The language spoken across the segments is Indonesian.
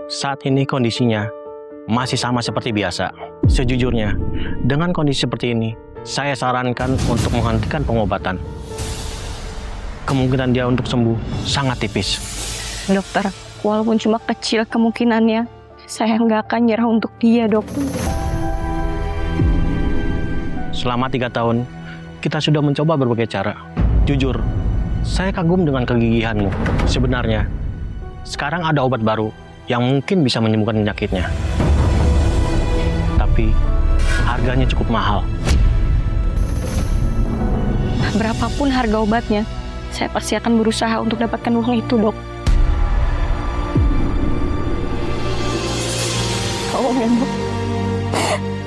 saat ini kondisinya masih sama seperti biasa. Sejujurnya, dengan kondisi seperti ini, saya sarankan untuk menghentikan pengobatan. Kemungkinan dia untuk sembuh sangat tipis. Dokter, walaupun cuma kecil kemungkinannya, saya nggak akan nyerah untuk dia, dok. Selama 3 tahun, kita sudah mencoba berbagai cara. Jujur, saya kagum dengan kegigihanmu. Sebenarnya, sekarang ada obat baru yang mungkin bisa menyembuhkan penyakitnya. Tapi, harganya cukup mahal. Berapapun harga obatnya, saya pasti akan berusaha untuk dapatkan uang itu, dok. Tolong ya, dok.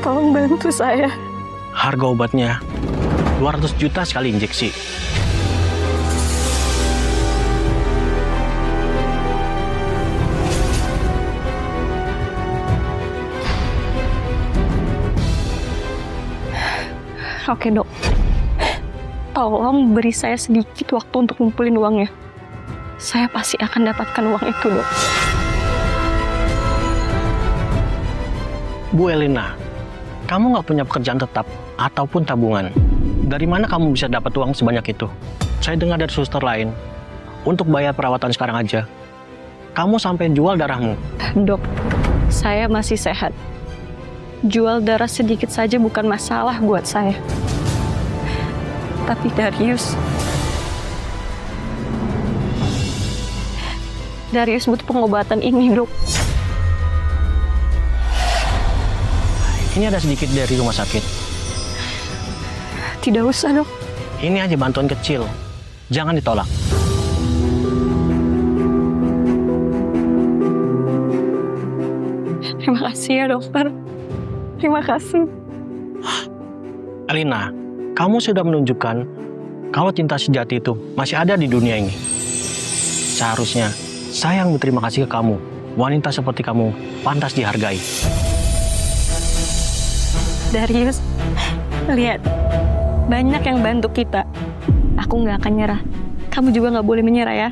Tolong bantu saya. Harga obatnya 200 juta sekali injeksi. Oke, dok. Tolong beri saya sedikit waktu untuk ngumpulin uangnya. Saya pasti akan dapatkan uang itu, dok. Bu Elina, kamu nggak punya pekerjaan tetap ataupun tabungan. Dari mana kamu bisa dapat uang sebanyak itu? Saya dengar dari suster lain, untuk bayar perawatan sekarang aja, kamu sampai jual darahmu. Dok, saya masih sehat. Jual darah sedikit saja bukan masalah buat saya. Tapi Darius butuh pengobatan ini, dok. Ini ada sedikit dari rumah sakit. Tidak usah, dok. Ini aja bantuan kecil. Jangan ditolak. Terima kasih ya, dokter. Terima kasih. Elina, kamu sudah menunjukkan kalau cinta sejati itu masih ada di dunia ini. Seharusnya saya yang berterima kasih ke kamu. Wanita seperti kamu pantas dihargai. Darius, lihat. Banyak yang bantu kita. Aku nggak akan nyerah. Kamu juga nggak boleh menyerah ya.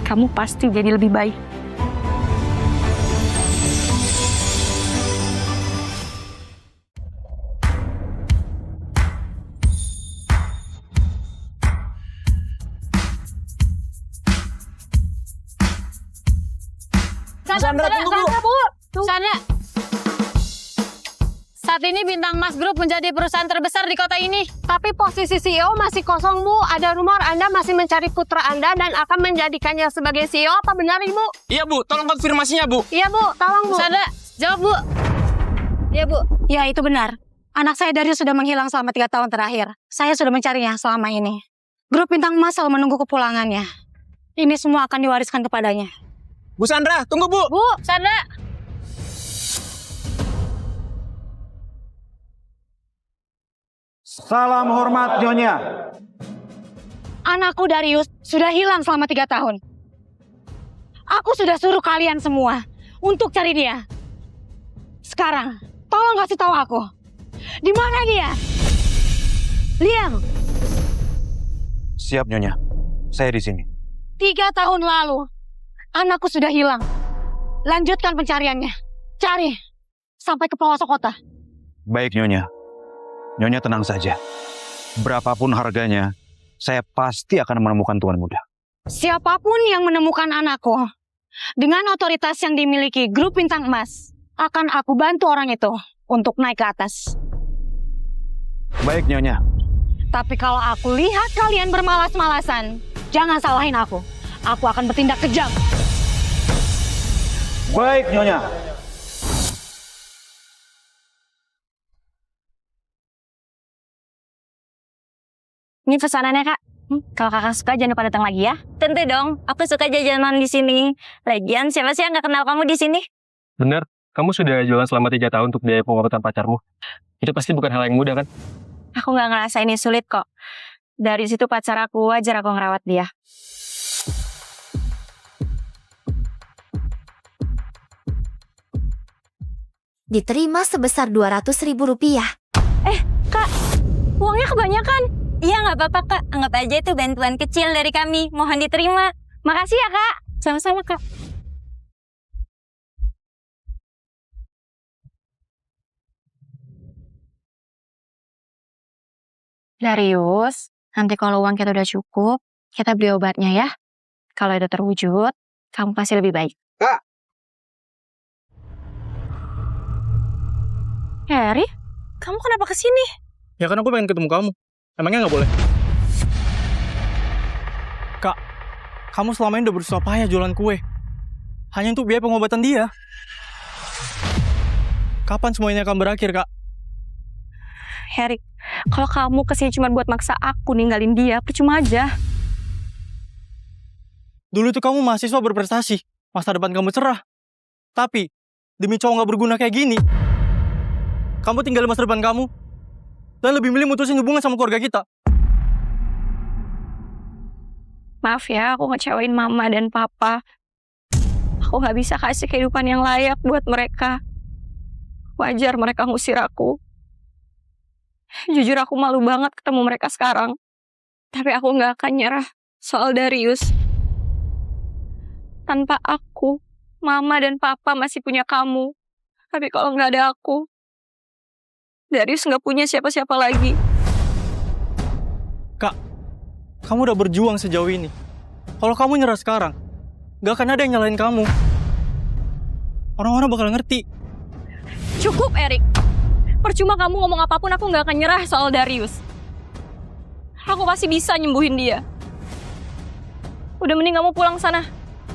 Kamu pasti jadi lebih baik. Sandra, tunggu, Bu. Sandra. Saat ini Bintang Mas Group menjadi perusahaan terbesar di kota ini. Tapi posisi CEO masih kosong, Bu. Ada rumor Anda masih mencari putra Anda dan akan menjadikannya sebagai CEO. Apa benar, Ibu? Iya, Bu. Tolong konfirmasinya, Bu. Iya, Bu. Tolong, Bu. Sandra, jawab, Bu. Iya, Bu. Ya, itu benar. Anak saya Darius sudah menghilang selama 3 tahun terakhir. Saya sudah mencarinya selama ini. Grup Bintang Mas selalu menunggu kepulangannya. Ini semua akan diwariskan kepadanya. Bu Sandra, tunggu, Bu. Bu, Sandra. Salam hormat, Nyonya. Anakku Darius sudah hilang selama 3 tahun. Aku sudah suruh kalian semua untuk cari dia. Sekarang, tolong kasih tahu aku. Di mana dia? Liam. Siap, Nyonya. Saya di sini. 3 tahun lalu, anakku sudah hilang. Lanjutkan pencariannya. Cari sampai ke pelosok kota. Baik, Nyonya. Nyonya tenang saja. Berapapun harganya, saya pasti akan menemukan Tuan Muda. Siapapun yang menemukan anakku, dengan otoritas yang dimiliki Grup Bintang Emas, akan aku bantu orang itu untuk naik ke atas. Baik, Nyonya. Tapi kalau aku lihat kalian bermalas-malasan, jangan salahin aku. Aku akan bertindak kejam. Baik, Nyonya. Ini pesanannya, Kak. Kalau kakak suka jangan lupa datang lagi ya. Tentu dong, aku suka jajanan di sini. Lagian siapa sih yang nggak kenal kamu di sini? Benar, kamu sudah jualan selama 3 tahun untuk biaya pengobatan pacarmu. Itu pasti bukan hal yang mudah, kan? Aku nggak ngerasa ini sulit kok. Dari situ pacar aku, wajar aku ngerawat dia. Diterima sebesar Rp200.000. Kak, uangnya kebanyakan. Iya, nggak apa-apa, Kak. Anggap aja itu bantuan kecil dari kami. Mohon diterima. Makasih ya, Kak. Sama-sama, Kak. Darius, nanti kalau uang kita udah cukup, kita beli obatnya ya. Kalau itu terwujud, kamu pasti lebih baik. Kak! Harry, kamu kenapa kesini? Ya kan aku pengen ketemu kamu. Emangnya nggak boleh? Kak, kamu selama ini udah berusaha payah jualan kue. Hanya untuk biaya pengobatan dia. Kapan semuanya akan berakhir, Kak? Harry, kalau kamu kesini cuma buat maksa aku ninggalin dia, percuma aja. Dulu itu kamu mahasiswa berprestasi. Masa depan kamu cerah. Tapi, demi cowok nggak berguna kayak gini, kamu tinggalin masa depan kamu. Dan lebih milih mutusin hubungan sama keluarga kita. Maaf ya, aku ngecewain mama dan papa. Aku nggak bisa kasih kehidupan yang layak buat mereka. Wajar mereka ngusir aku. Jujur aku malu banget ketemu mereka sekarang. Tapi aku nggak akan nyerah soal Darius. Tanpa aku, mama dan papa masih punya kamu. Tapi kalau nggak ada aku, Darius nggak punya siapa-siapa lagi. Kak, kamu udah berjuang sejauh ini. Kalau kamu nyerah sekarang, gak akan ada yang nyalain kamu. Orang-orang bakal ngerti. Cukup, Erik. Percuma kamu ngomong apapun, aku nggak akan nyerah soal Darius. Aku pasti bisa nyembuhin dia. Udah mending kamu pulang sana.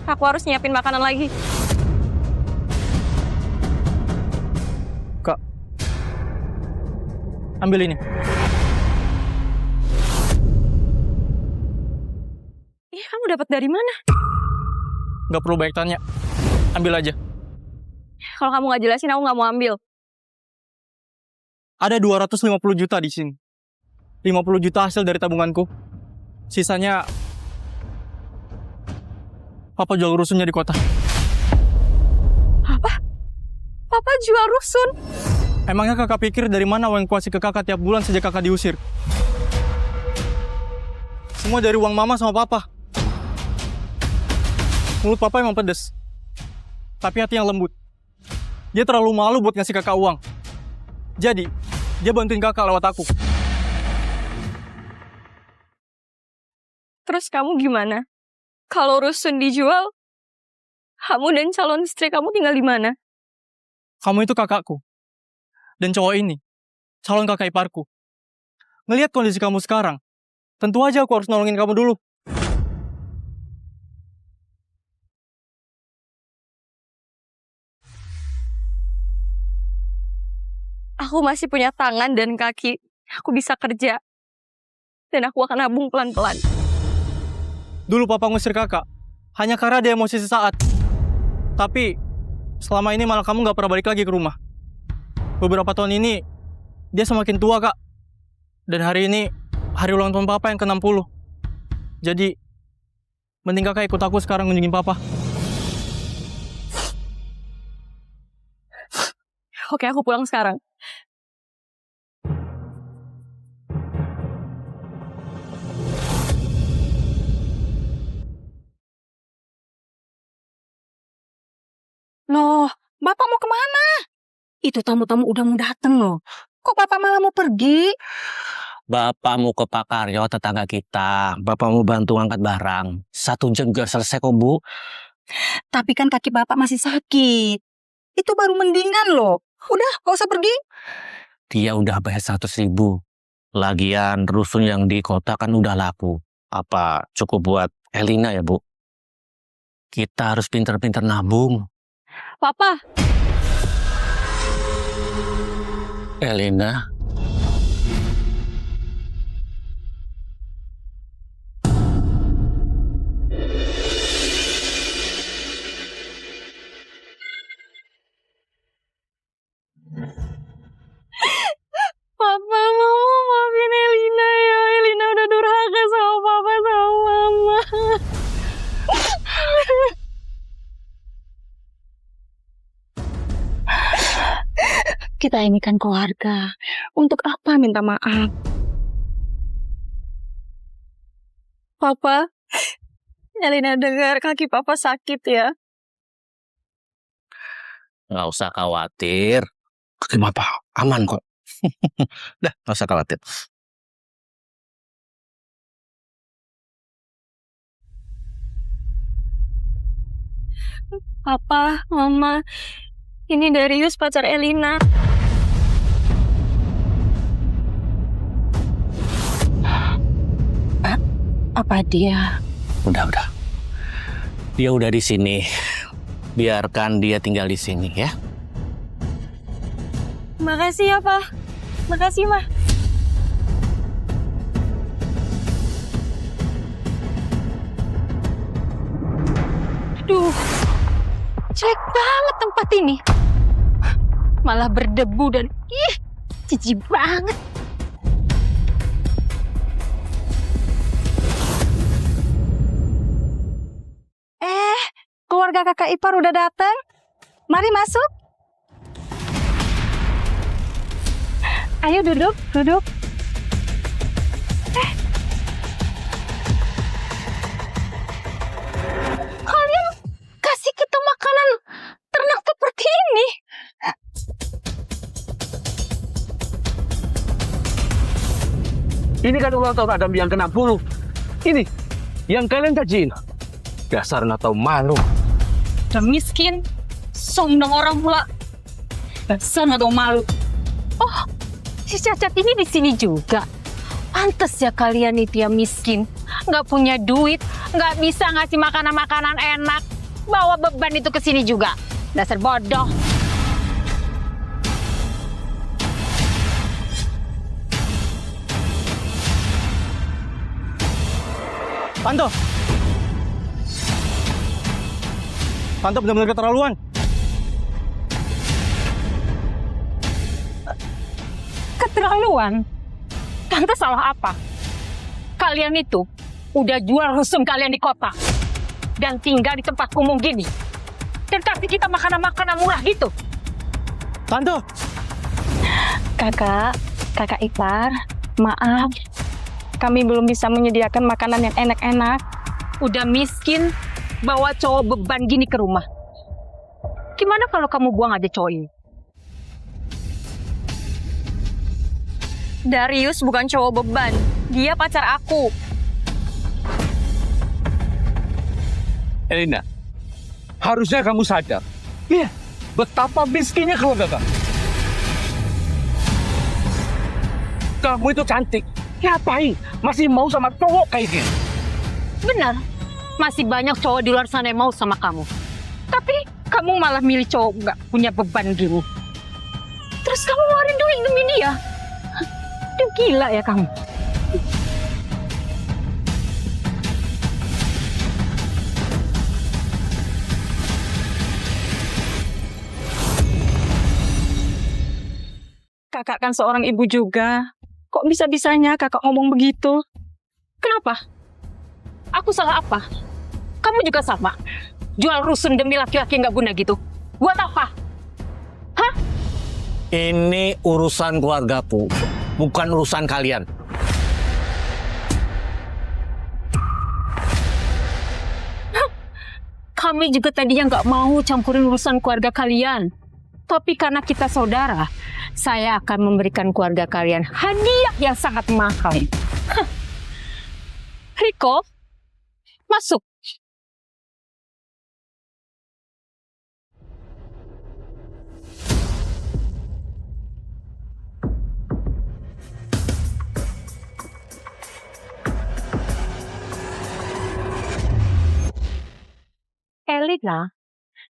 Aku harus nyiapin makanan lagi. Kak, ambil ini. Iya, kamu dapat dari mana? Gak perlu banyak tanya. Ambil aja. Kalau kamu nggak jelasin, aku nggak mau ambil. Ada 250 juta di sini. 50 juta hasil dari tabunganku. Sisanya Papa jual rusunnya di kota. Apa? Papa jual rusun? Emangnya kakak pikir dari mana uang yang kuasih ke kakak tiap bulan sejak kakak diusir? Semua dari uang mama sama papa. Mulut papa emang pedes. Tapi hati yang lembut. Dia terlalu malu buat ngasih kakak uang. Jadi, dia bantuin kakak lewat aku. Terus kamu gimana? Kalau rusun dijual, kamu dan calon istri kamu tinggal di mana? Kamu itu kakakku. Dan cowok ini, calon kakak iparku. Ngelihat kondisi kamu sekarang, tentu aja aku harus nolongin kamu dulu. Aku masih punya tangan dan kaki. Aku bisa kerja. Dan aku akan nabung pelan-pelan. Dulu papa ngusir kakak, hanya karena dia emosi sesaat. Tapi, selama ini malah kamu gak pernah balik lagi ke rumah. Beberapa tahun ini, dia semakin tua, Kak. Dan hari ini, hari ulang tahun papa yang ke-60. Jadi, mending kakak ikut aku sekarang ngunjungin papa. Oke, aku pulang sekarang. Loh, Bapak mau kemana? Itu tamu-tamu udah mau dateng loh. Kok Bapak malah mau pergi? Bapak mau ke Pak Karyo, tetangga kita. Bapak mau bantu angkat barang. 1 jam juga selesai kok, Bu. Tapi kan kaki Bapak masih sakit. Itu baru mendingan loh. Udah, gak usah pergi. Dia udah bayar 100.000. Lagian rusun yang di kota kan udah laku. Apa cukup buat Elina ya, Bu? Kita harus pintar-pintar nabung. Papa, Elina, Papa mau maafin Elina ya. Elina udah durhaka sama Papa sama Mama. Kita ini kan keluarga. Untuk apa minta maaf? Papa, Elina dengar kaki Papa sakit ya. nggak usah khawatir. Kaki Bapak aman kok. Dah, nggak usah khawatir. Papa, Mama, ini Darius pacar Elina. Apa dia? Udah. Dia udah di sini. Biarkan dia tinggal di sini ya. Makasih ya, Pa. Makasih, Ma. Aduh, jelek banget tempat ini. Malah berdebu dan jijik banget. Keluarga kakak ipar udah datang. Mari masuk. Ayo duduk. Kalian kasih kita makanan ternak seperti ini? Ini kan ulang tahun Adam yang ke-60. Ini yang kalian gajiin. Dasar nggak tahu malu. Udah miskin, sombong orang pula. Dasar nggak tahu malu. Oh, si Cacat ini di sini juga. Pantes ya kalian itu yang miskin, nggak punya duit, nggak bisa ngasih makanan-makanan enak. Bawa beban itu ke sini juga. Dasar bodoh. Tante benar-benar keterlaluan. Keterlaluan? Tante salah apa? Kalian itu udah jual rusun kalian di kota dan tinggal di tempat kumuh gini. Dan kasih kita makanan-makanan murah gitu. Tante! Kakak ipar, maaf. Kami belum bisa menyediakan makanan yang enak-enak. Udah miskin, bawa cowok beban gini ke rumah. Gimana kalau kamu buang aja cowok ini? Darius bukan cowok beban. Dia pacar aku. Elina, harusnya kamu sadar. Iya, betapa miskinnya keluarga kamu. Kamu itu cantik. Ngapain? Masih mau sama cowok kayak gini? Benar, masih banyak cowok di luar sana yang mau sama kamu. Tapi kamu malah milih cowok nggak punya beban gini. Terus kamu ngeluarin duit demi dia. Aduh, gila ya kamu. Kakak kan seorang ibu juga. Kok bisa-bisanya kakak ngomong begitu? Kenapa? Aku salah apa? Kamu juga sama. Jual rusun demi laki-laki nggak guna gitu. Buat apa? Hah? Ini urusan keluargaku, bukan urusan kalian. Kami juga tadinya nggak mau campurin urusan keluarga kalian. Tapi karena kita saudara, saya akan memberikan keluarga kalian hadiah yang sangat mahal. Riko, masuk. Elina,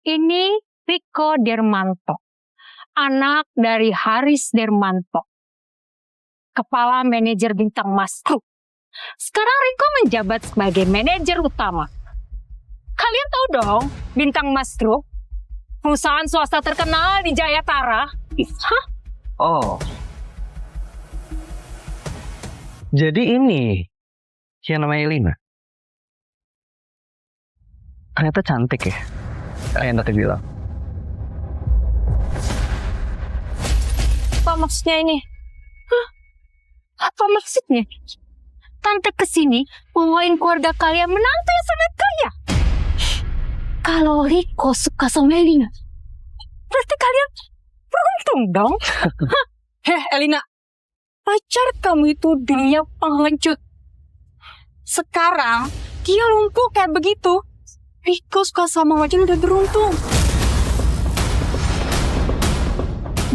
ini Riko Dermanto, anak dari Haris Dermanto, kepala manajer Bintang Mas Group. Sekarang Riko menjabat sebagai manajer utama. Kalian tahu dong, Bintang Mas Group, perusahaan swasta terkenal di Jayatara. Hah? Oh. Jadi ini yang namanya Elina. Ternyata cantik ya. Kayak tadi bilang. Apa maksudnya ini? Hah? Apa maksudnya? Tante kesini bawain keluarga kalian menantu yang sangat kaya. Kalau Riko suka sama Elina, berarti kalian beruntung dong. Heh, Elina. Pacar kamu itu dulunya pengecut. Sekarang dia lumpuh kayak begitu. Riko suka sama Wajan udah beruntung.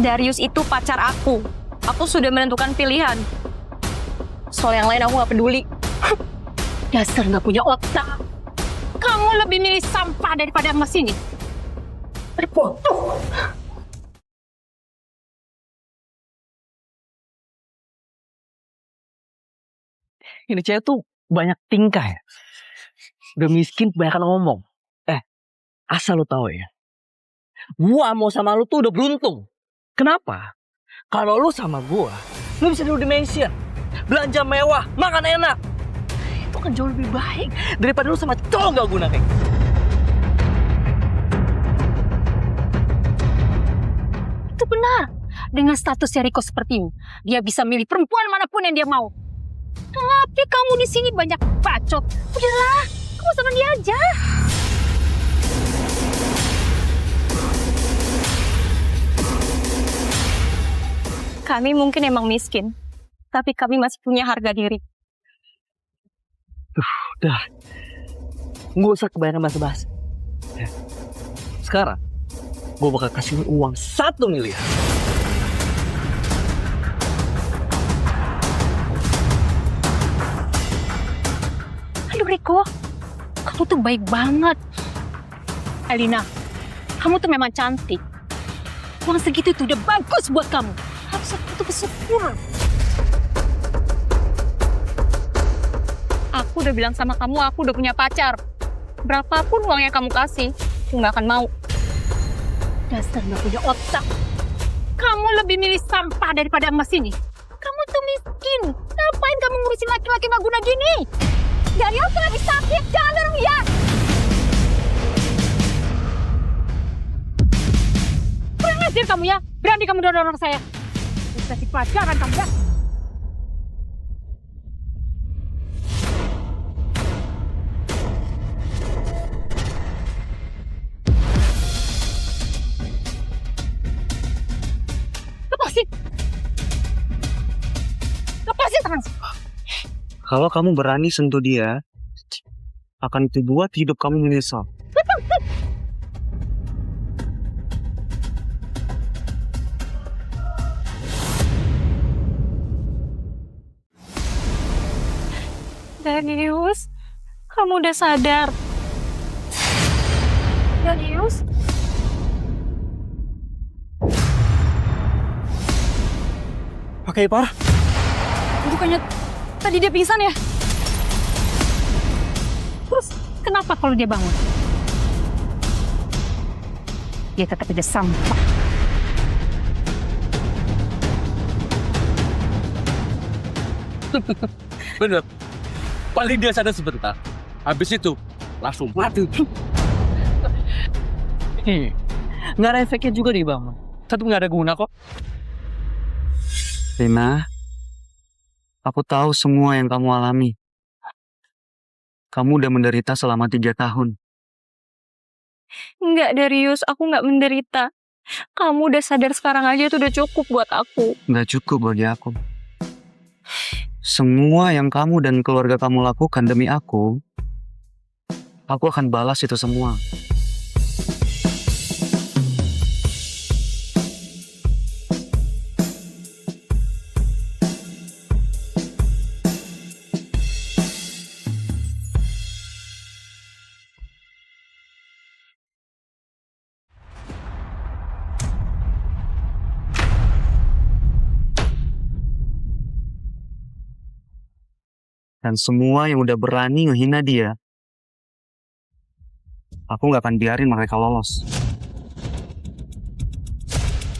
Darius itu pacar aku. Aku sudah menentukan pilihan. Soal yang lain aku gak peduli. Dasar nggak punya otak. Kamu lebih milih sampah daripada emas ini. Terbodoh. Ini cewek tuh banyak tingkah ya. Udah miskin, kebanyakan ngomong. Asal lu tahu ya. Gua mau sama lu tuh udah beruntung. Kenapa? Kalau lu sama gua, lu bisa dulu dimension. Belanja mewah, makan enak. Itu kan jauh lebih baik daripada lu sama cowok gak guna kayak gitu. Itu benar. Dengan statusnya Riko seperti ini, dia bisa milih perempuan manapun yang dia mau. Tapi kamu di sini banyak bacot. Udahlah, kamu sama dia aja. Kami mungkin emang miskin, tapi kami masih punya harga diri. Udah. Nggak usah kebanyakan bahasa-bahasa. Ya. Sekarang, gue bakal kasih lu uang 1 miliar. Aduh Riko, kamu tuh baik banget. Elina, kamu tuh memang cantik. Uang segitu tuh udah bagus buat kamu. Harusnya kamu tuh bersyukur. Aku udah bilang sama kamu, aku udah punya pacar. Berapapun uang yang kamu kasih, aku nggak akan mau. Dasar nggak punya otak. Kamu lebih milih sampah daripada emas ini. Kamu tuh miskin. Ngapain kamu ngurusin laki-laki nggak guna gini? Dari aku lagi sakit, jangan dorong ya. Kurang ajar kamu ya. Berani kamu dorong saya. Kasih pelajaran kamu ya. Lepasin. Lepasin tangan. Kalau kamu berani sentuh dia, akan itu buat hidup kamu menyesal. Darius, kamu udah sadar. Darius? Pakai Ipar? Bukannya tadi dia pingsan ya? Terus kenapa kalau dia bangun? Dia tetap aja sampah. Bener. Paling dia sadar sebentar. Habis itu, langsung mati. Nggak ada efeknya juga nih Bang. Tetap nggak ada guna kok. Rina, aku tahu semua yang kamu alami. Kamu udah menderita selama 3 tahun. Enggak, Darius, aku nggak menderita. Kamu udah sadar sekarang aja itu udah cukup buat aku. Nggak cukup bagi aku. Semua yang kamu dan keluarga kamu lakukan demi aku akan balas itu semua. Dan semua yang udah berani ngehina dia, aku nggak akan biarin mereka lolos.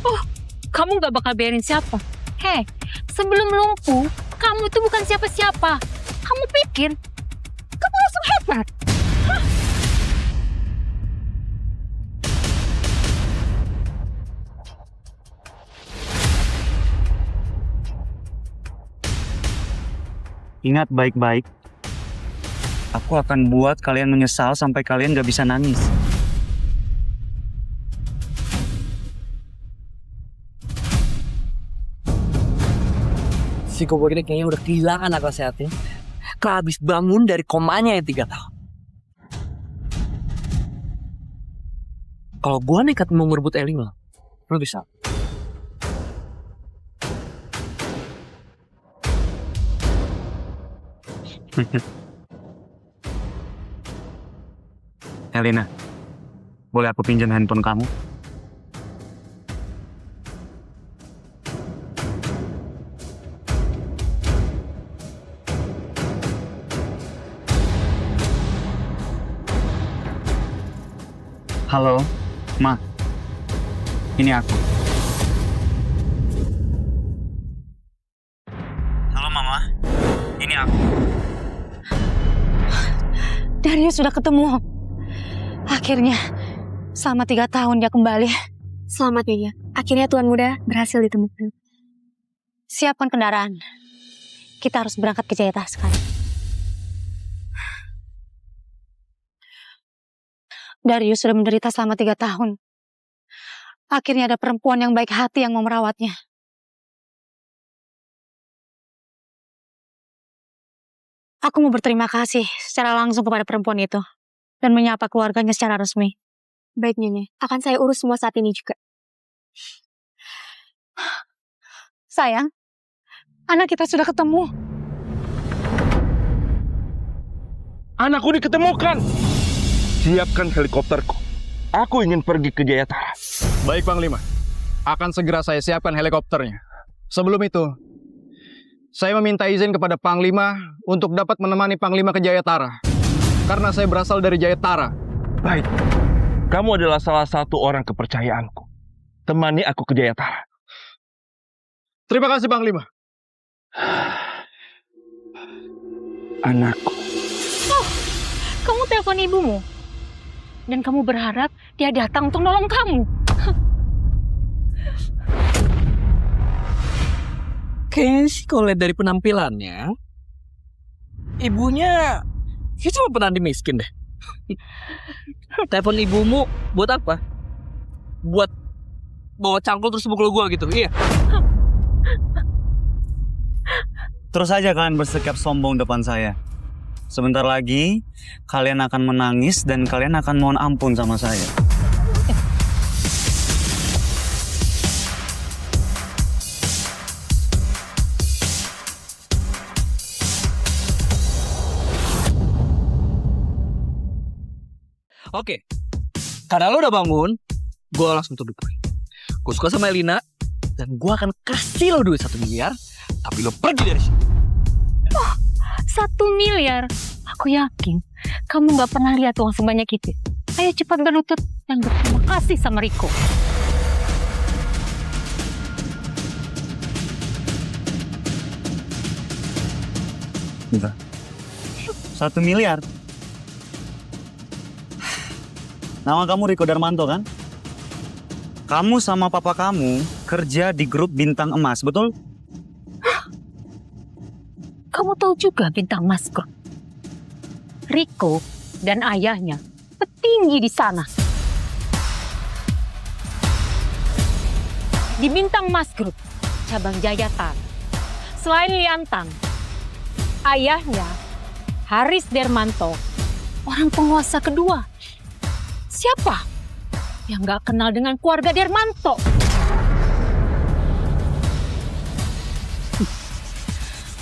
Oh, kamu nggak bakal biarin siapa? Hei, sebelum lumpuh, kamu itu bukan siapa-siapa. Kamu pikir kamu langsung hebat? Hah? Ingat baik-baik, aku akan buat kalian menyesal sampai kalian gak bisa nangis. Si Kobo ini kayaknya udah kehilangan akal sehatnya. Kalau habis bangun dari komanya yang 3 tahun. Kalau gue nekat mau merebut Elina, lo bisa. Elina, boleh aku pinjam handphone kamu? Halo, Ma. Ini aku. Halo, Mama. Ini aku. Darius sudah ketemu. Akhirnya, selama 3 tahun dia kembali. Selamat ya. Akhirnya Tuan Muda berhasil ditemukan. Siapkan kendaraan. Kita harus berangkat ke Jayata sekarang. Darius sudah menderita selama 3 tahun. Akhirnya ada perempuan yang baik hati yang mau merawatnya. Aku mau berterima kasih secara langsung kepada perempuan itu dan menyapa keluarganya secara resmi. Baik, Nyonya. Akan saya urus semua saat ini juga. Sayang, anak kita sudah ketemu. Anakku diketemukan. Siapkan helikopterku. Aku ingin pergi ke Jayatara. Baik, Panglima. Akan segera saya siapkan helikopternya. Sebelum itu, saya meminta izin kepada Panglima untuk dapat menemani Panglima ke Jayatara. Karena saya berasal dari Jayatara. Baik. Kamu adalah salah satu orang kepercayaanku. Temani aku ke Jayatara. Terima kasih, Panglima. Anakku. Oh, kamu telepon ibumu. Dan kamu berharap dia datang untuk nolong kamu. Kayaknya sih kalau lihat dari penampilannya, ibunya cuma penanti miskin deh. Telepon ibumu buat apa? Buat bawa cangkul terus pukul gua gitu, iya? Terus aja kalian bersikap sombong depan saya. Sebentar lagi, kalian akan menangis dan kalian akan mohon ampun sama saya. Oke, karena lo udah bangun, gue langsung tuduh gue. Gue suka sama Elina, dan gue akan kasih lo duit 1 miliar, tapi lo pergi dari sini. 1 miliar? Aku yakin kamu gak pernah lihat uang sebanyak itu. Ayo cepat berlutut dan berterima kasih sama Riko. Bentar. 1 miliar? Nama kamu Riko Darmanto kan? Kamu sama papa kamu kerja di grup Bintang Emas, betul? Kamu tahu juga Bintang Mas Group. Riko dan ayahnya petinggi di sana. Di Bintang Mas Group, cabang Jayatara. Selain Liantang, ayahnya Haris Darmanto, orang penguasa kedua. Siapa yang gak kenal dengan keluarga Darmanto?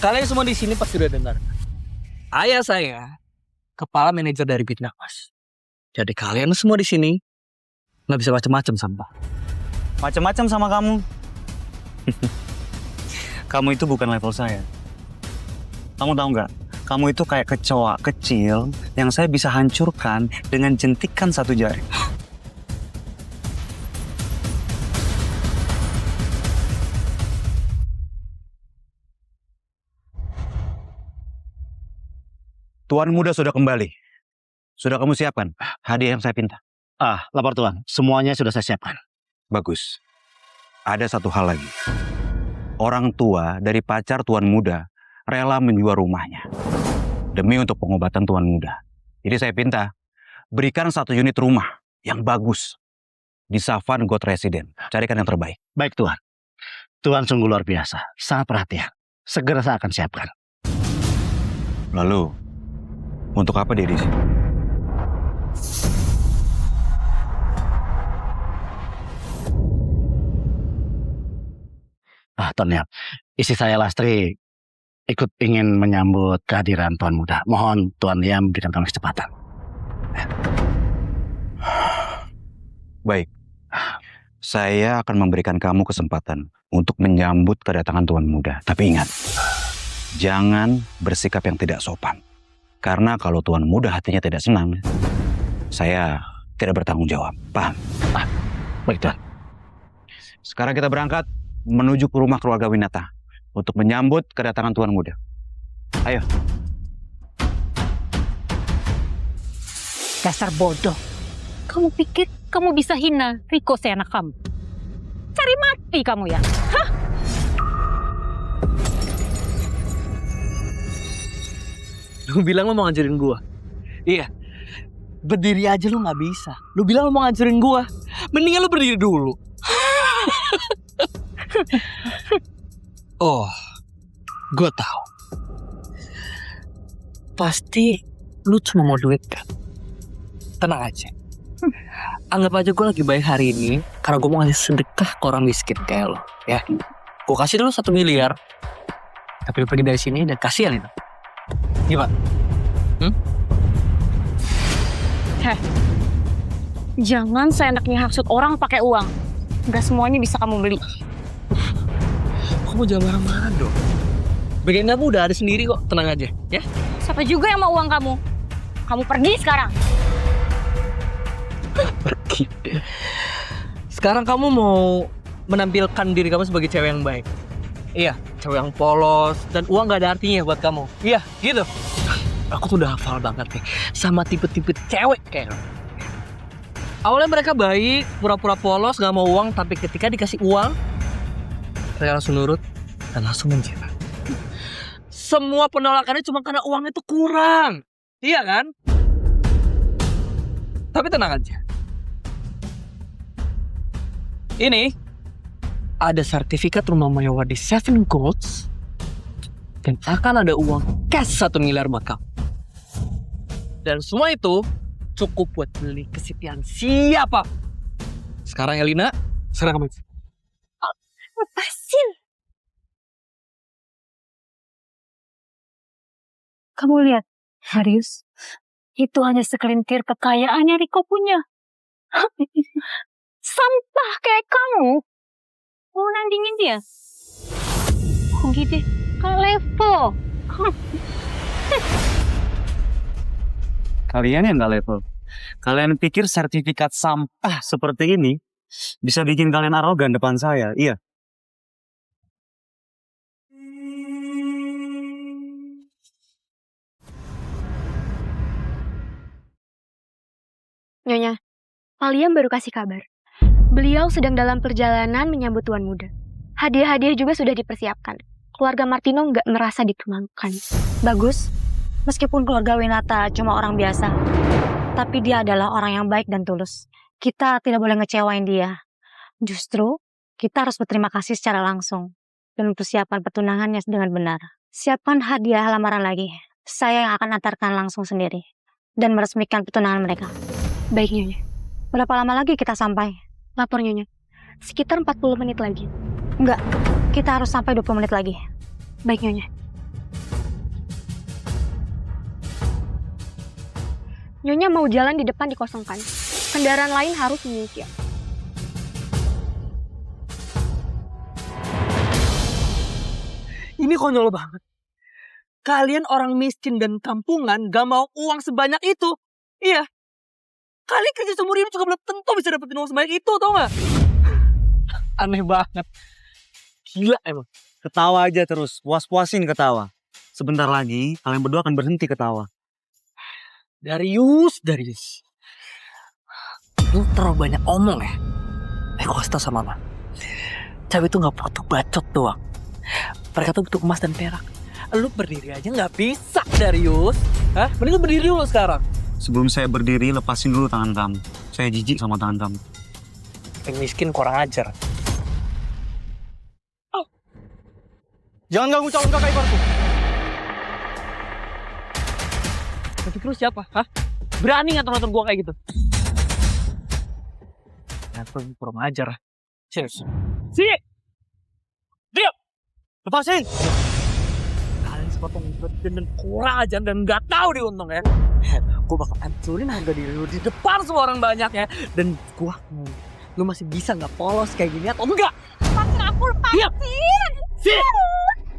Kalian semua di sini pasti udah dengar. Ayah saya kepala manajer dari Bintang Mas. Jadi kalian semua di sini nggak bisa macam-macam sama. Macam-macam sama kamu. Kamu itu bukan level saya. Kamu tahu nggak? Kamu itu kayak kecoa kecil yang saya bisa hancurkan dengan jentikan 1 jari. Tuan muda sudah kembali. Sudah kamu siapkan hadiah yang saya pinta? Lapor Tuan. Semuanya sudah saya siapkan. Bagus. Ada satu hal lagi. Orang tua dari pacar tuan muda rela menjual rumahnya demi untuk pengobatan tuan muda. Jadi saya pinta berikan 1 unit rumah yang bagus di Savan God Resident. Carikan yang terbaik. Baik Tuan. Tuan sungguh luar biasa. Sangat perhatian. Segera saya akan siapkan. Lalu, untuk apa dia di sini? Tuan Yam. Istri saya Lastri ikut ingin menyambut kehadiran Tuan Muda. Mohon Tuan Yam berikan kami kecepatan. Baik. Saya akan memberikan kamu kesempatan untuk menyambut kedatangan Tuan Muda. Tapi ingat, jangan bersikap yang tidak sopan. Karena kalau Tuan Muda hatinya tidak senang, saya tidak bertanggung jawab. Paham? Baik, Tuan. Sekarang kita berangkat menuju ke rumah keluarga Winata untuk menyambut kedatangan Tuan Muda. Ayo. Dasar bodoh. Kamu pikir kamu bisa hina Riko seenak kamu? Cari mati kamu ya. Hah? Lu bilang lu mau ngancurin gua. Iya. Berdiri aja lu gak bisa. Lu bilang lu mau ngancurin gua. Mendingan lu berdiri dulu. Oh, gue tahu. Pasti lu cuma mau duit kan? Tenang aja. Anggap aja gue lagi baik hari ini karena gue mau ngasih sedekah ke orang miskin kayak lo, ya. Gue kasih dulu 1 miliar, tapi lu pergi dari sini dan kasihan itu. Gimana? Jangan seenaknya hasut orang pakai uang. Gak semuanya bisa kamu beli. Kamu jangan marah-marah dong. Bagian kamu udah ada sendiri kok, tenang aja, ya. Siapa juga yang mau uang kamu? Kamu pergi sekarang. Pergi. Sekarang kamu mau menampilkan diri kamu sebagai cewek yang baik. Iya, cewek yang polos dan uang gak ada artinya buat kamu. Iya, gitu. Aku tuh udah hafal banget nih sama tipe-tipe cewek kayak lo. Awalnya mereka baik, pura-pura polos, gak mau uang, tapi ketika dikasih uang, mereka langsung nurut dan langsung mencinta. Semua penolakannya cuma karena uangnya itu kurang. Iya kan? Tapi tenang aja. Ini ada sertifikat rumah mewah di Seven Goals dan akan ada uang cash 1 miliar buat kamu. Dan semua itu cukup buat beli kesetiaan siapa. Sekarang Elina, serang kamu. Lepasin. Kamu lihat, Marius, itu hanya sekelintir kekayaannya Riko punya. Sampah kayak kamu, mau nandingin dia? Gitu, kan level. Kalian yang gak level. Kalian pikir sertifikat sampah seperti ini bisa bikin kalian arogan depan saya? Iya. Nyonya, Paliam baru kasih kabar. Beliau sedang dalam perjalanan menyambut Tuan Muda. Hadiah-hadiah juga sudah dipersiapkan. Keluarga Martino nggak merasa dituangkan. Bagus, meskipun keluarga Winata cuma orang biasa, tapi dia adalah orang yang baik dan tulus. Kita tidak boleh ngecewain dia. Justru, kita harus berterima kasih secara langsung dan mempersiapkan pertunangannya dengan benar. Siapkan hadiah lamaran lagi. Saya yang akan antarkan langsung sendiri dan meresmikan pertunangan mereka. Baik, Nyonya. Berapa lama lagi kita sampai? Lapor, Nyonya. Sekitar 40 menit lagi. Enggak, kita harus sampai 20 menit lagi. Baik, Nyonya. Nyonya mau jalan di depan dikosongkan. Kendaraan lain harus menyingkir. Ini konyol banget. Kalian orang miskin dan kampungan gak mau uang sebanyak itu. Iya. Kalian kerja seumur hidup juga belum tentu bisa dapetin uang sebanyak itu, tau gak? Aneh banget. Gila emang. Ketawa aja terus, puas-puasin ketawa. Sebentar lagi kalian berdua akan berhenti ketawa. Darius. Lu terlalu banyak omong ya. Aku kasih tau sama lo. Cewek itu gak butuh bacot doang. Mereka tuh butuh emas dan perak. Lu berdiri aja gak bisa, Darius. Hah? Mending lu berdiri dulu sekarang. Sebelum saya berdiri, lepasin dulu tangan kamu. Saya jijik sama tangan kamu. Yang miskin kurang ajar. Oh. Jangan ganggu calon kakak iparku. Tapi lu siapa? Hah? Berani ngatur-ngatur gua kayak gitu? Ya, kurang ajar. Cheers. Si! Diam! Lepasin! Kalian semua pengikut dan kurang aja dan nggak tahu diuntung ya. Gue bakal hancurin harga diri lu di depan semua orang banyak ya. Dan gue lu masih bisa nggak polos kayak gini atau enggak? Lepasin aku, lepasin!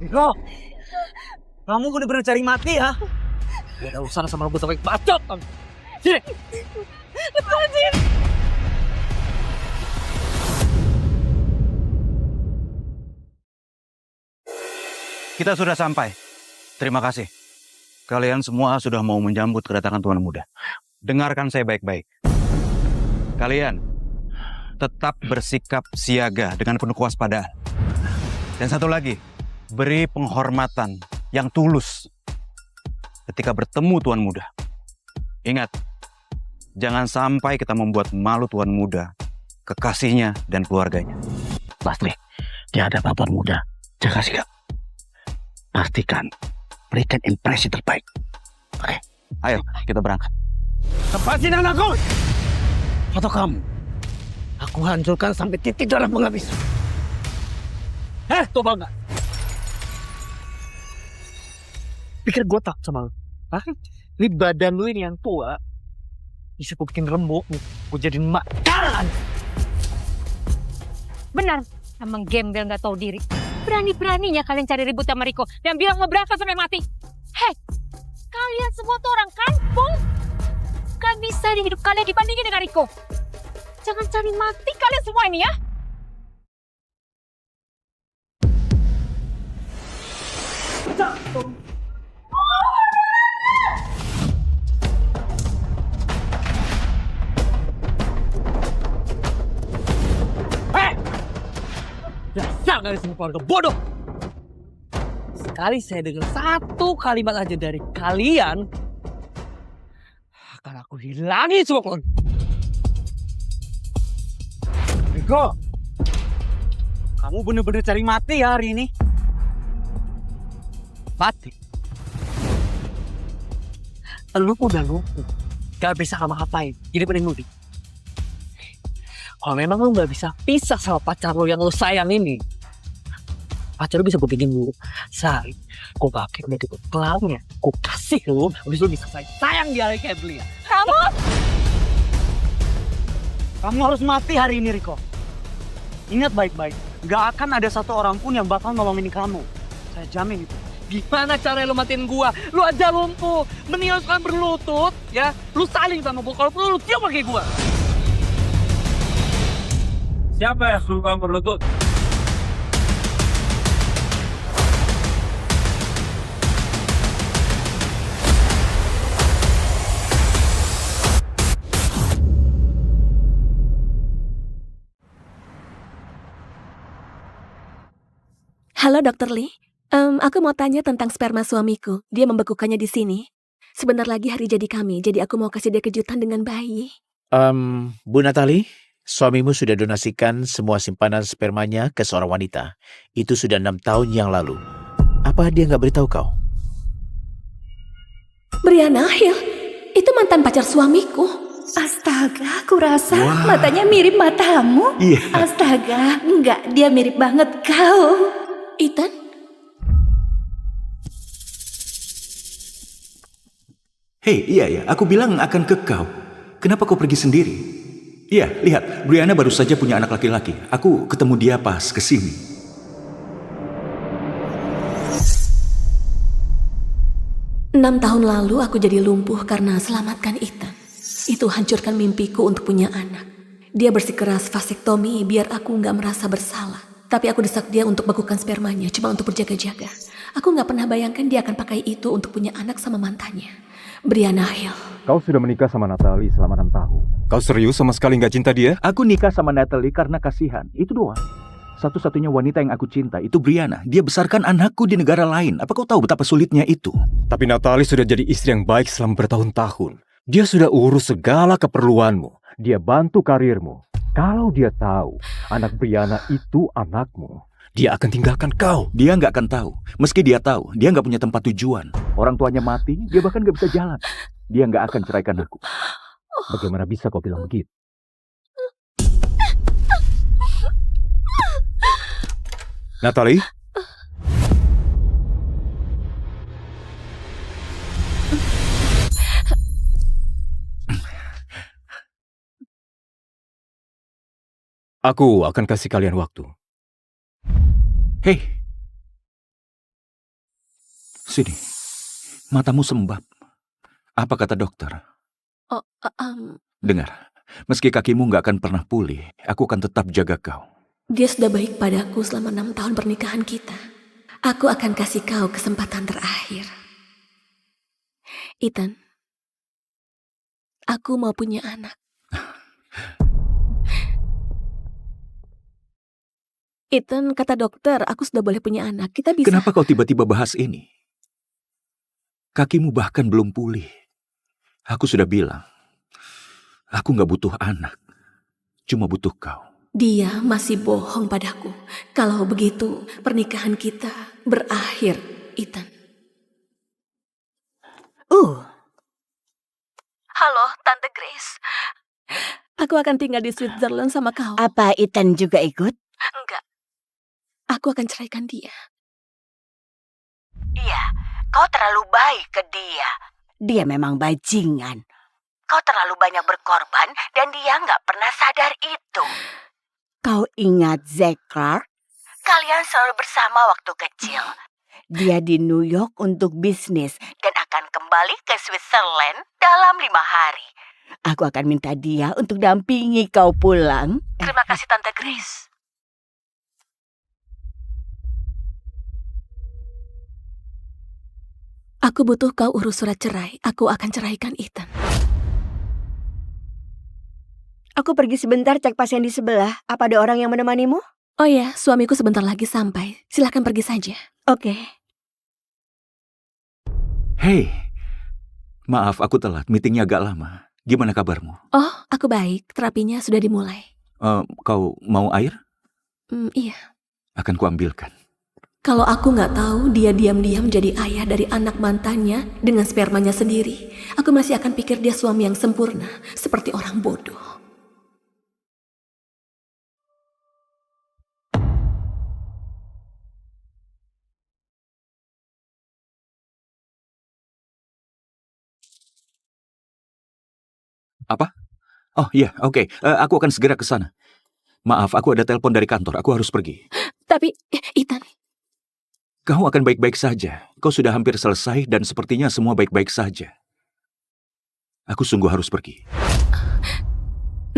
Riko! Kamu bener-bener cari mati ya? Gak ada urusan sama rebut sampai bacot. Sini! Lepasin! Kita sudah sampai. Terima kasih. Kalian semua sudah mau menyambut kedatangan Tuan Muda. Dengarkan saya baik-baik. Kalian tetap bersikap siaga dengan penuh kewaspadaan. Dan satu lagi, beri penghormatan yang tulus ketika bertemu Tuan Muda. Ingat, jangan sampai kita membuat malu Tuan Muda, kekasihnya, dan keluarganya. Lastri, di hadapan Tuan Muda, jaga sikap. Pastikan, berikan impresi terbaik. Oke, ayo kita berangkat. Lepasin anakku! Atau kamu, aku hancurkan sampai titik darah penghabis. Coba nggak? Pikir gue tak sama lu? Hah? Ini badan lu ini yang tua, bisa gue bikin rembuk, gue jadiin makanan. Benar, emang gembel nggak tahu diri. Berani-beraninya kalian cari ribut sama Riko dan bilang mau berangkat sampai mati. Hei, kalian semua tuh orang kampung. Gak bisa di hidup kalian dibandingin dengan Riko. Jangan cari mati kalian semua ini ya. Dasar kalian semua keluarga bodoh. Sekali saya dengar satu kalimat aja dari kalian, akan aku hilangi semua keluarga. Riko, kamu bener-bener cari mati ya hari ini. Mati. Lu udah lumpuh, gak bisa ngapa-ngapain. Jadi mending lu. Kalau memang lu gak bisa pisah sama pacar lu yang lu sayang ini, pacar lu bisa gue bikin dulu sehari, gue pakai dari kelaunya, gue kasih lu, habis lu bisa sayang dia lagi kayak beli ya. Kamu harus mati hari ini, Riko. Ingat baik-baik, gak akan ada satu orang pun yang bakal nolongin kamu. Saya jamin itu. Gimana caranya lu matiin gua? Lu aja lumpuh, mendingan sekarang berlutut, ya. Lu saling sama gua, kalau perlu lu cium pakai gua. Siapa yang suruh kamu berlutut? Halo Dr. Lee, aku mau tanya tentang sperma suamiku. Dia membekukannya di sini. Sebentar lagi hari jadi kami, jadi aku mau kasih dia kejutan dengan bayi. Bu Natali, suamimu sudah donasikan semua simpanan spermanya ke seorang wanita. Itu sudah 6 tahun yang lalu. Apa dia nggak beritahu kau? Brianna Hill, itu mantan pacar suamiku. Astaga, aku rasa matanya mirip matamu. Iya. Astaga, enggak, dia mirip banget kau. Ethan? Hei, iya, aku bilang akan ke kau. Kenapa kau pergi sendiri? Iya, lihat, Brianna baru saja punya anak laki-laki. Aku ketemu dia pas kesini. Enam tahun lalu aku jadi lumpuh karena selamatkan Ethan. Itu hancurkan mimpiku untuk punya anak. Dia bersikeras vasektomi biar aku nggak merasa bersalah. Tapi aku desak dia untuk bekukan spermanya, cuma untuk berjaga-jaga. Aku nggak pernah bayangkan dia akan pakai itu untuk punya anak sama mantannya, Brianna Hill. Kau sudah menikah sama Natali selama 6 tahun. Kau serius sama sekali nggak cinta dia? Aku nikah sama Natalie karena kasihan. Itu doang. Satu-satunya wanita yang aku cinta itu Brianna. Dia besarkan anakku di negara lain. Apa kau tahu betapa sulitnya itu? Tapi Natali sudah jadi istri yang baik selama bertahun-tahun. Dia sudah urus segala keperluanmu. Dia bantu karirmu. Kalau dia tahu anak Brianna itu anakmu, dia akan tinggalkan kau. Dia nggak akan tahu. Meski dia tahu, dia nggak punya tempat tujuan. Orang tuanya mati, dia bahkan nggak bisa jalan. Dia nggak akan ceraikan aku. Bagaimana bisa kau bilang begitu? Natali, Aku akan kasih kalian waktu. Hei, sini. Matamu sembab. Apa kata dokter? Dengar, meski kakimu nggak akan pernah pulih, aku akan tetap jaga kau. Dia sudah baik padaku selama 6 tahun pernikahan kita. Aku akan kasih kau kesempatan terakhir. Ethan, aku mau punya anak. Ethan, kata dokter, aku sudah boleh punya anak. Kita bisa... Kenapa kau tiba-tiba bahas ini? Kakimu bahkan belum pulih. Aku sudah bilang, aku nggak butuh anak. Cuma butuh kau. Dia masih bohong padaku. Kalau begitu, pernikahan kita berakhir, Ethan. Halo, Tante Grace. Aku akan tinggal di Switzerland sama kau. Apa Ethan juga ikut? Enggak. Aku akan ceraikan dia. Iya, kau terlalu baik ke dia. Dia memang bajingan. Kau terlalu banyak berkorban dan dia nggak pernah sadar itu. Kau ingat Zack Clark? Kalian selalu bersama waktu kecil. Dia di New York untuk bisnis dan akan kembali ke Switzerland dalam 5 hari. Aku akan minta dia untuk dampingi kau pulang. Terima kasih, Tante Grace. Aku butuh kau urus surat cerai. Aku akan ceraikan Ethan. Aku pergi sebentar cek pasien di sebelah. Apa ada orang yang menemanimu? Oh ya, suamiku sebentar lagi sampai. Silakan pergi saja. Oke. Hei, maaf aku telat. Meetingnya agak lama. Gimana kabarmu? Oh, aku baik. Terapinya sudah dimulai. Kau mau air? Iya. Akan kuambilkan. Kalau aku nggak tahu dia diam-diam jadi ayah dari anak mantannya dengan spermanya sendiri, aku masih akan pikir dia suami yang sempurna, seperti orang bodoh. Apa? Oh iya, oke. Aku akan segera ke sana. Maaf, aku ada telepon dari kantor. Aku harus pergi. Tapi, Ethan... Kau akan baik-baik saja. Kau sudah hampir selesai dan sepertinya semua baik-baik saja. Aku sungguh harus pergi.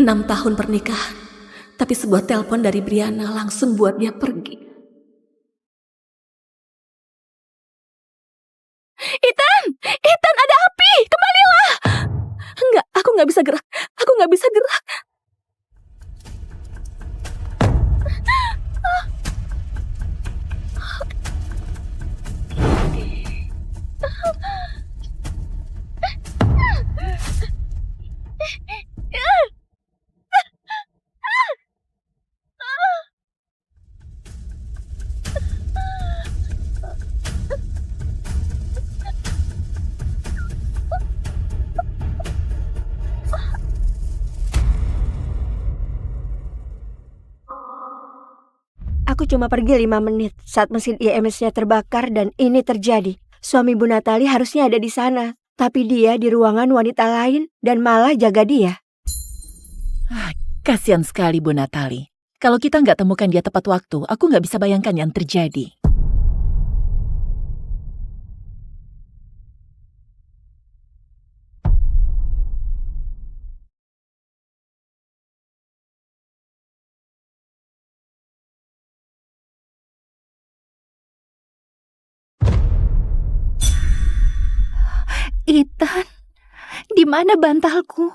6 tahun pernikahan, tapi sebuah telepon dari Brianna langsung buat dia pergi. Ethan! Ethan, ada api! Kembalilah! Enggak, aku nggak bisa gerak. Aku nggak bisa gerak. Aku cuma pergi 5 menit saat mesin IMS-nya terbakar dan ini terjadi. Suami Bu Natali harusnya ada di sana, tapi dia di ruangan wanita lain dan malah jaga dia. Kasian sekali Bu Natali. Kalau kita nggak temukan dia tepat waktu, aku nggak bisa bayangkan yang terjadi. Ethan, di mana bantalku?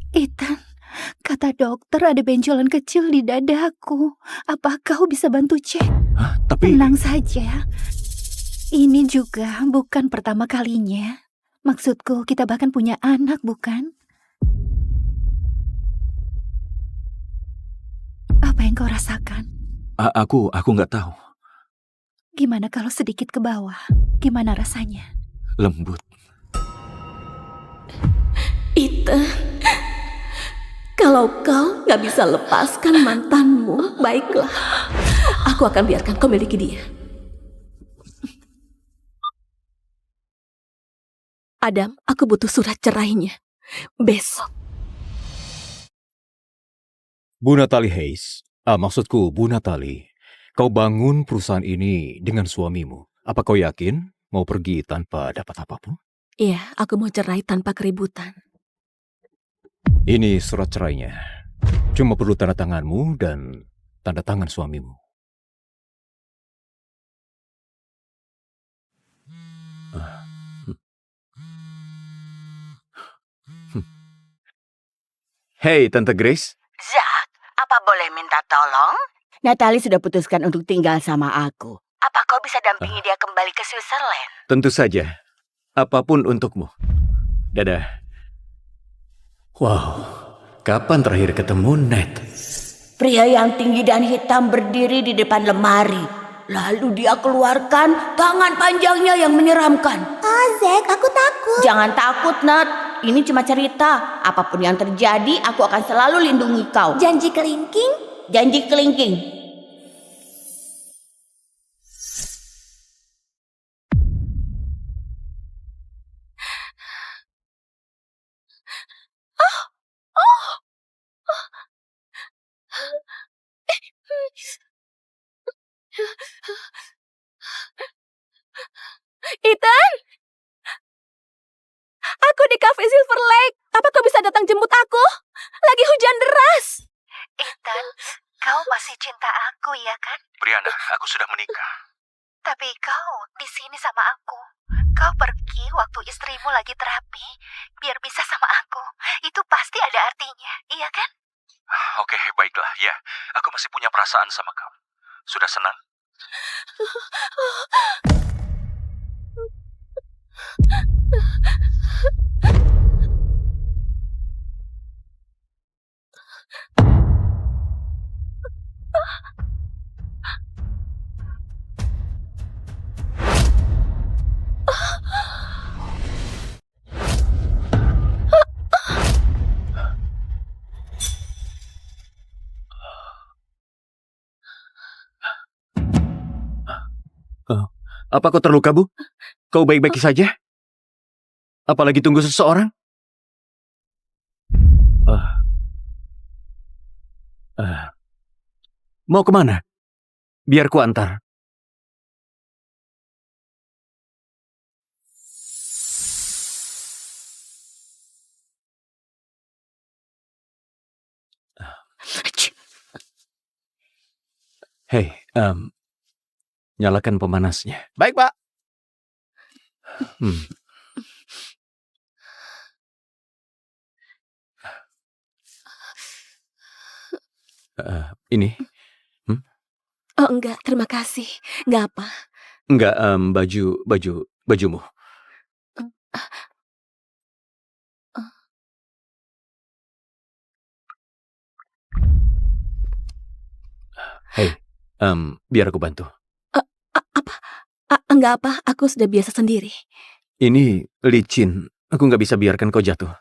Ethan, kata dokter ada benjolan kecil di dadaku. Apa kau bisa bantu cek? Tapi... Tenang saja. Ini juga bukan pertama kalinya. Maksudku, kita bahkan punya anak, bukan? Apa yang kau rasakan? Aku nggak tahu. Gimana kalau sedikit ke bawah? Gimana rasanya? Lembut. Ethan, kalau kau nggak bisa lepaskan mantanmu, baiklah. Aku akan biarkan kau miliki dia. Adam, aku butuh surat cerainya. Besok. Bu Natalie Hayes, maksudku Bu Natalie, kau bangun perusahaan ini dengan suamimu. Apa kau yakin mau pergi tanpa dapat apapun? Iya, aku mau cerai tanpa keributan. Ini surat cerainya. Cuma perlu tanda tanganmu dan tanda tangan suamimu. Hey, Tante Grace. Zak, apa boleh minta tolong? Natalie sudah putuskan untuk tinggal sama aku. Apa kau bisa dampingi dia kembali ke Switzerland? Tentu saja. Apapun untukmu. Dadah. Wow, kapan terakhir ketemu Nat? Pria yang tinggi dan hitam berdiri di depan lemari. Lalu dia keluarkan tangan panjangnya yang menyeramkan. Zack, aku takut. Jangan takut, Nat. Ini cuma cerita. Apapun yang terjadi, aku akan selalu lindungi kau. Janji kelingking? Janji kelingking. Ethan! Aku di Cafe Silver Lake. Apa kau bisa datang jemput aku? Lagi hujan deras. Ethan, kau masih cinta aku, ya kan? Brianna, aku sudah menikah. Tapi kau di sini sama aku. Kau pergi waktu istrimu lagi terapi, biar bisa sama aku. Itu pasti ada artinya, iya kan? Oke, baiklah. Ya, aku masih punya perasaan sama kau. Sudah senang? Apa kau terluka, Bu? Kau baik-baik saja? Apalagi tunggu seseorang? Mau kemana? Biar ku antar. Hei, nyalakan pemanasnya. Baik, Pak. Ini? Oh enggak, terima kasih. Enggak apa. Enggak, bajumu. Hei, biar aku bantu. Enggak apa, aku sudah biasa sendiri. Ini licin, aku nggak bisa biarkan kau jatuh.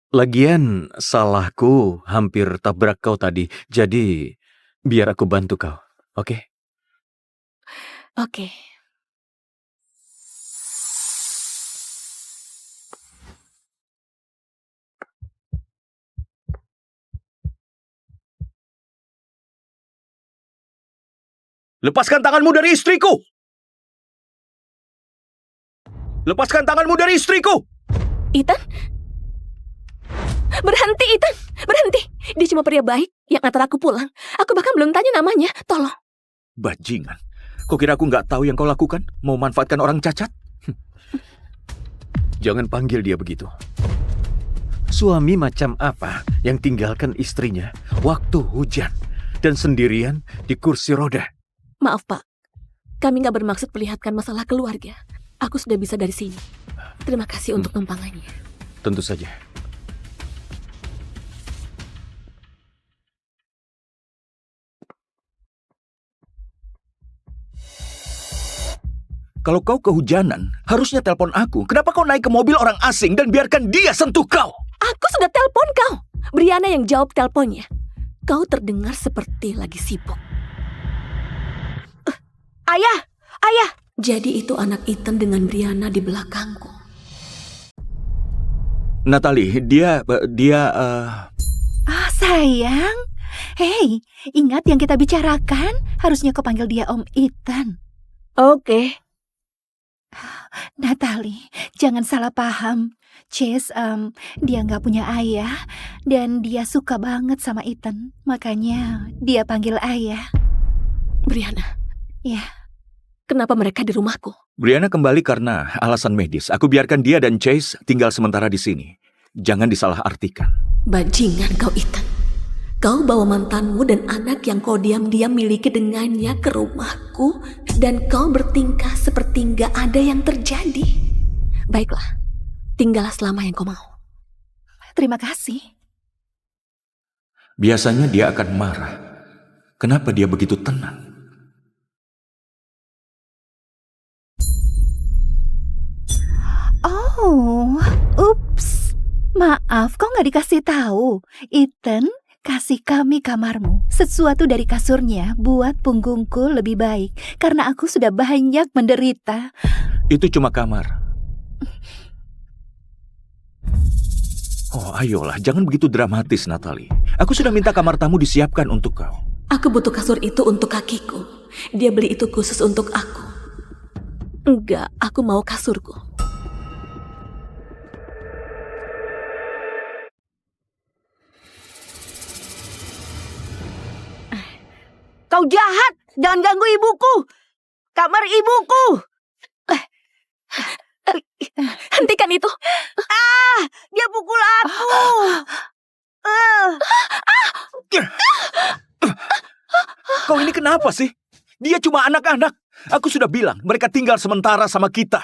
Lagian salahku hampir tabrak kau tadi, jadi biar aku bantu kau, oke? Oke. Lepaskan tanganmu dari istriku! Lepaskan tanganmu dari istriku! Ethan? Berhenti, Ethan! Berhenti! Dia cuma pria baik yang antar aku pulang. Aku bahkan belum tanya namanya. Tolong. Bajingan. Kau kira aku nggak tahu yang kau lakukan? Mau manfaatkan orang cacat? Jangan panggil dia begitu. Suami macam apa yang tinggalkan istrinya waktu hujan dan sendirian di kursi roda? Maaf, Pak. Kami nggak bermaksud perlihatkan masalah keluarga. Aku sudah bisa dari sini. Terima kasih untuk tumpangannya. Tentu saja. Kalau kau kehujanan, harusnya telepon aku. Kenapa kau naik ke mobil orang asing dan biarkan dia sentuh kau? Aku sudah telepon kau. Brianna yang jawab teleponnya. Kau terdengar seperti lagi sibuk. Ayah! Ayah! Jadi itu anak Ethan dengan Brianna di belakangku. Natalie, dia Sayang. Hei, ingat yang kita bicarakan? Harusnya kau panggil dia Om Ethan. Oke. Natalie, jangan salah paham. Chase, dia nggak punya ayah dan dia suka banget sama Ethan. Makanya dia panggil ayah. Brianna. Ya. Kenapa mereka di rumahku? Brianna kembali karena alasan medis. Aku biarkan dia dan Chase tinggal sementara di sini. Jangan disalahartikan. Bajingan kau, Ethan. Kau bawa mantanmu dan anak yang kau diam-diam miliki dengannya ke rumahku, dan kau bertingkah seperti nggak ada yang terjadi. Baiklah, tinggallah selama yang kau mau. Terima kasih. Biasanya dia akan marah. Kenapa dia begitu tenang? Oh, ups. Maaf, kau nggak dikasih tahu. Ethan kasih kami kamarmu. Sesuatu dari kasurnya buat punggungku lebih baik. Karena aku sudah banyak menderita. Itu cuma kamar. Oh, ayolah, jangan begitu dramatis, Natalie. Aku sudah minta kamar tamu disiapkan untuk kau. Aku butuh kasur itu untuk kakiku. Dia beli itu khusus untuk aku. Enggak, aku mau kasurku. Kau jahat! Jangan ganggu ibuku! Kamar ibuku! Hentikan itu! Dia pukul aku! Kau ini kenapa sih? Dia cuma anak-anak. Aku sudah bilang, mereka tinggal sementara sama kita.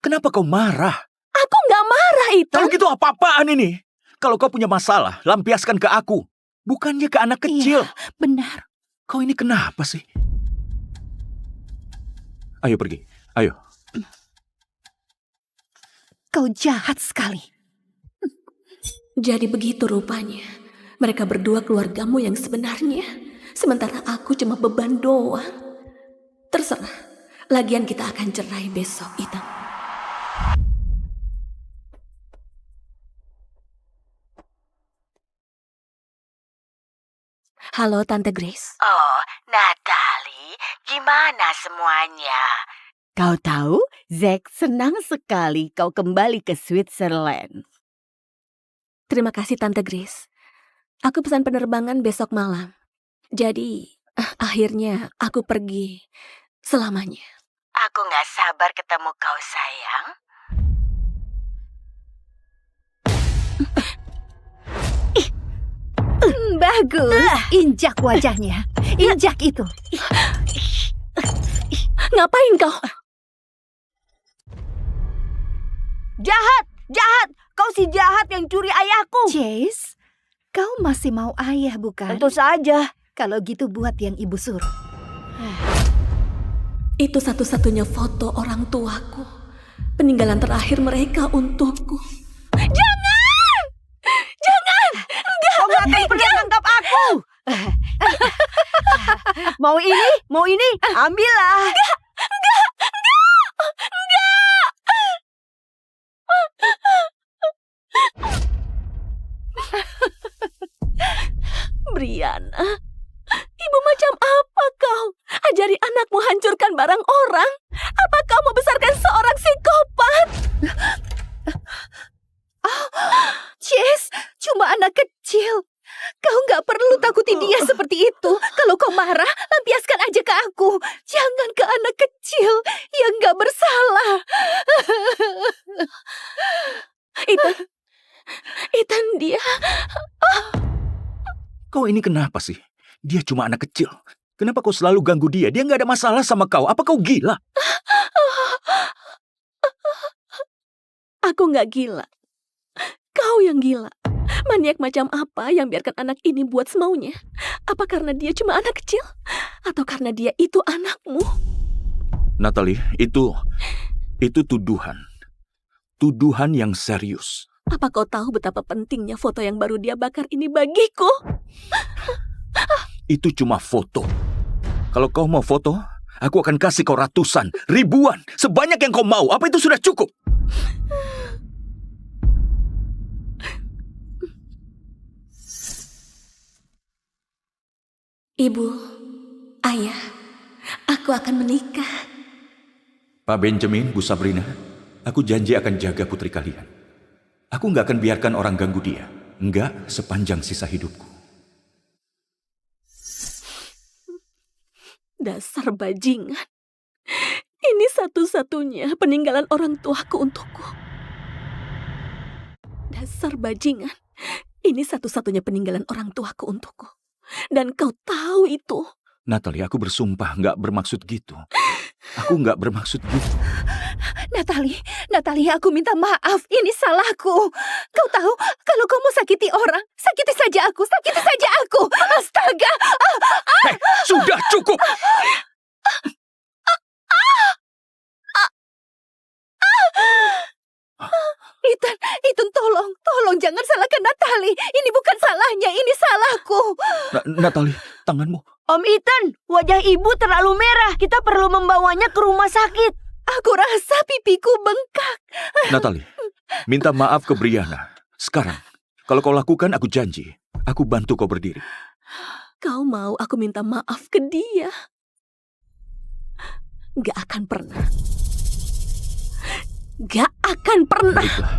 Kenapa kau marah? Aku nggak marah, itu. Kalau gitu apa-apaan ini? Kalau kau punya masalah, lampiaskan ke aku. Bukannya ke anak kecil. Iya, benar. Kau ini kenapa sih? Ayo pergi, ayo. Kau jahat sekali. Jadi begitu rupanya. Mereka berdua keluargamu yang sebenarnya. Sementara aku cuma beban doang. Terserah. Lagian kita akan cerai besok, Ethan. Halo, Tante Grace. Oh, Natalie, gimana semuanya? Kau tahu, Zack senang sekali kau kembali ke Switzerland. Terima kasih, Tante Grace. Aku pesan penerbangan besok malam. Jadi, akhirnya aku pergi selamanya. Aku gak sabar ketemu kau, sayang. Bagus. Injak wajahnya. Injak itu. Ngapain kau? Jahat! Jahat! Kau si jahat yang curi ayahku. Chase, kau masih mau ayah bukan? Tentu saja. Kalau gitu buat yang ibu suruh. Itu satu-satunya foto orang tuaku. Peninggalan terakhir mereka untukku. Jangan! Jangan! Enggak! Kau gak akan pernah tangkap aku. Mau ini? Mau ini? Ambillah. Enggak! Enggak! Enggak! Enggak! Brianna, ibu macam apa kau? Ajari anakmu hancurkan barang orang? Apa kau mau besarkan seorang psikopat? Chase, cuma anak kecil. Kau nggak perlu takuti dia seperti itu. Kalau kau marah, lampiaskan aja ke aku. Jangan ke anak kecil yang nggak bersalah. Ethan dia... Kau ini kenapa sih? Dia cuma anak kecil. Kenapa kau selalu ganggu dia? Dia nggak ada masalah sama kau. Apa kau gila? Aku nggak gila. Kau yang gila. Maniak macam apa yang biarkan anak ini buat semaunya? Apa karena dia cuma anak kecil? Atau karena dia itu anakmu? Natalie, itu tuduhan. Tuduhan yang serius. Apa kau tahu betapa pentingnya foto yang baru dia bakar ini bagiku? Itu cuma foto. Kalau kau mau foto, aku akan kasih kau ratusan, ribuan, sebanyak yang kau mau. Apa itu sudah cukup? Ibu, Ayah, aku akan menikah. Pak Benjamin, Bu Sabrina, aku janji akan jaga putri kalian. Aku nggak akan biarkan orang ganggu dia. Nggak sepanjang sisa hidupku. Dasar bajingan. Ini satu-satunya peninggalan orang tuaku untukku. Dasar bajingan. Ini satu-satunya peninggalan orang tuaku untukku. Dan kau tahu itu. Natalie, aku bersumpah nggak bermaksud gitu. Aku nggak bermaksud gitu. Natalie, aku minta maaf. Ini salahku. Kau tahu, kalau kau mau sakiti orang, sakiti saja aku. Astaga. Sudah cukup. Ethan, tolong jangan salahkan Natalie. Ini bukan salahnya, ini salahku. Natalie, tanganmu. Om Ethan, wajah ibu terlalu merah. Kita perlu membawanya ke rumah sakit. Aku rasa pipiku bengkak. Natalie, minta maaf ke Brianna. Sekarang, kalau kau lakukan, aku janji. Aku bantu kau berdiri. Kau mau aku minta maaf ke dia? Gak akan pernah. Gak akan pernah. Baiklah.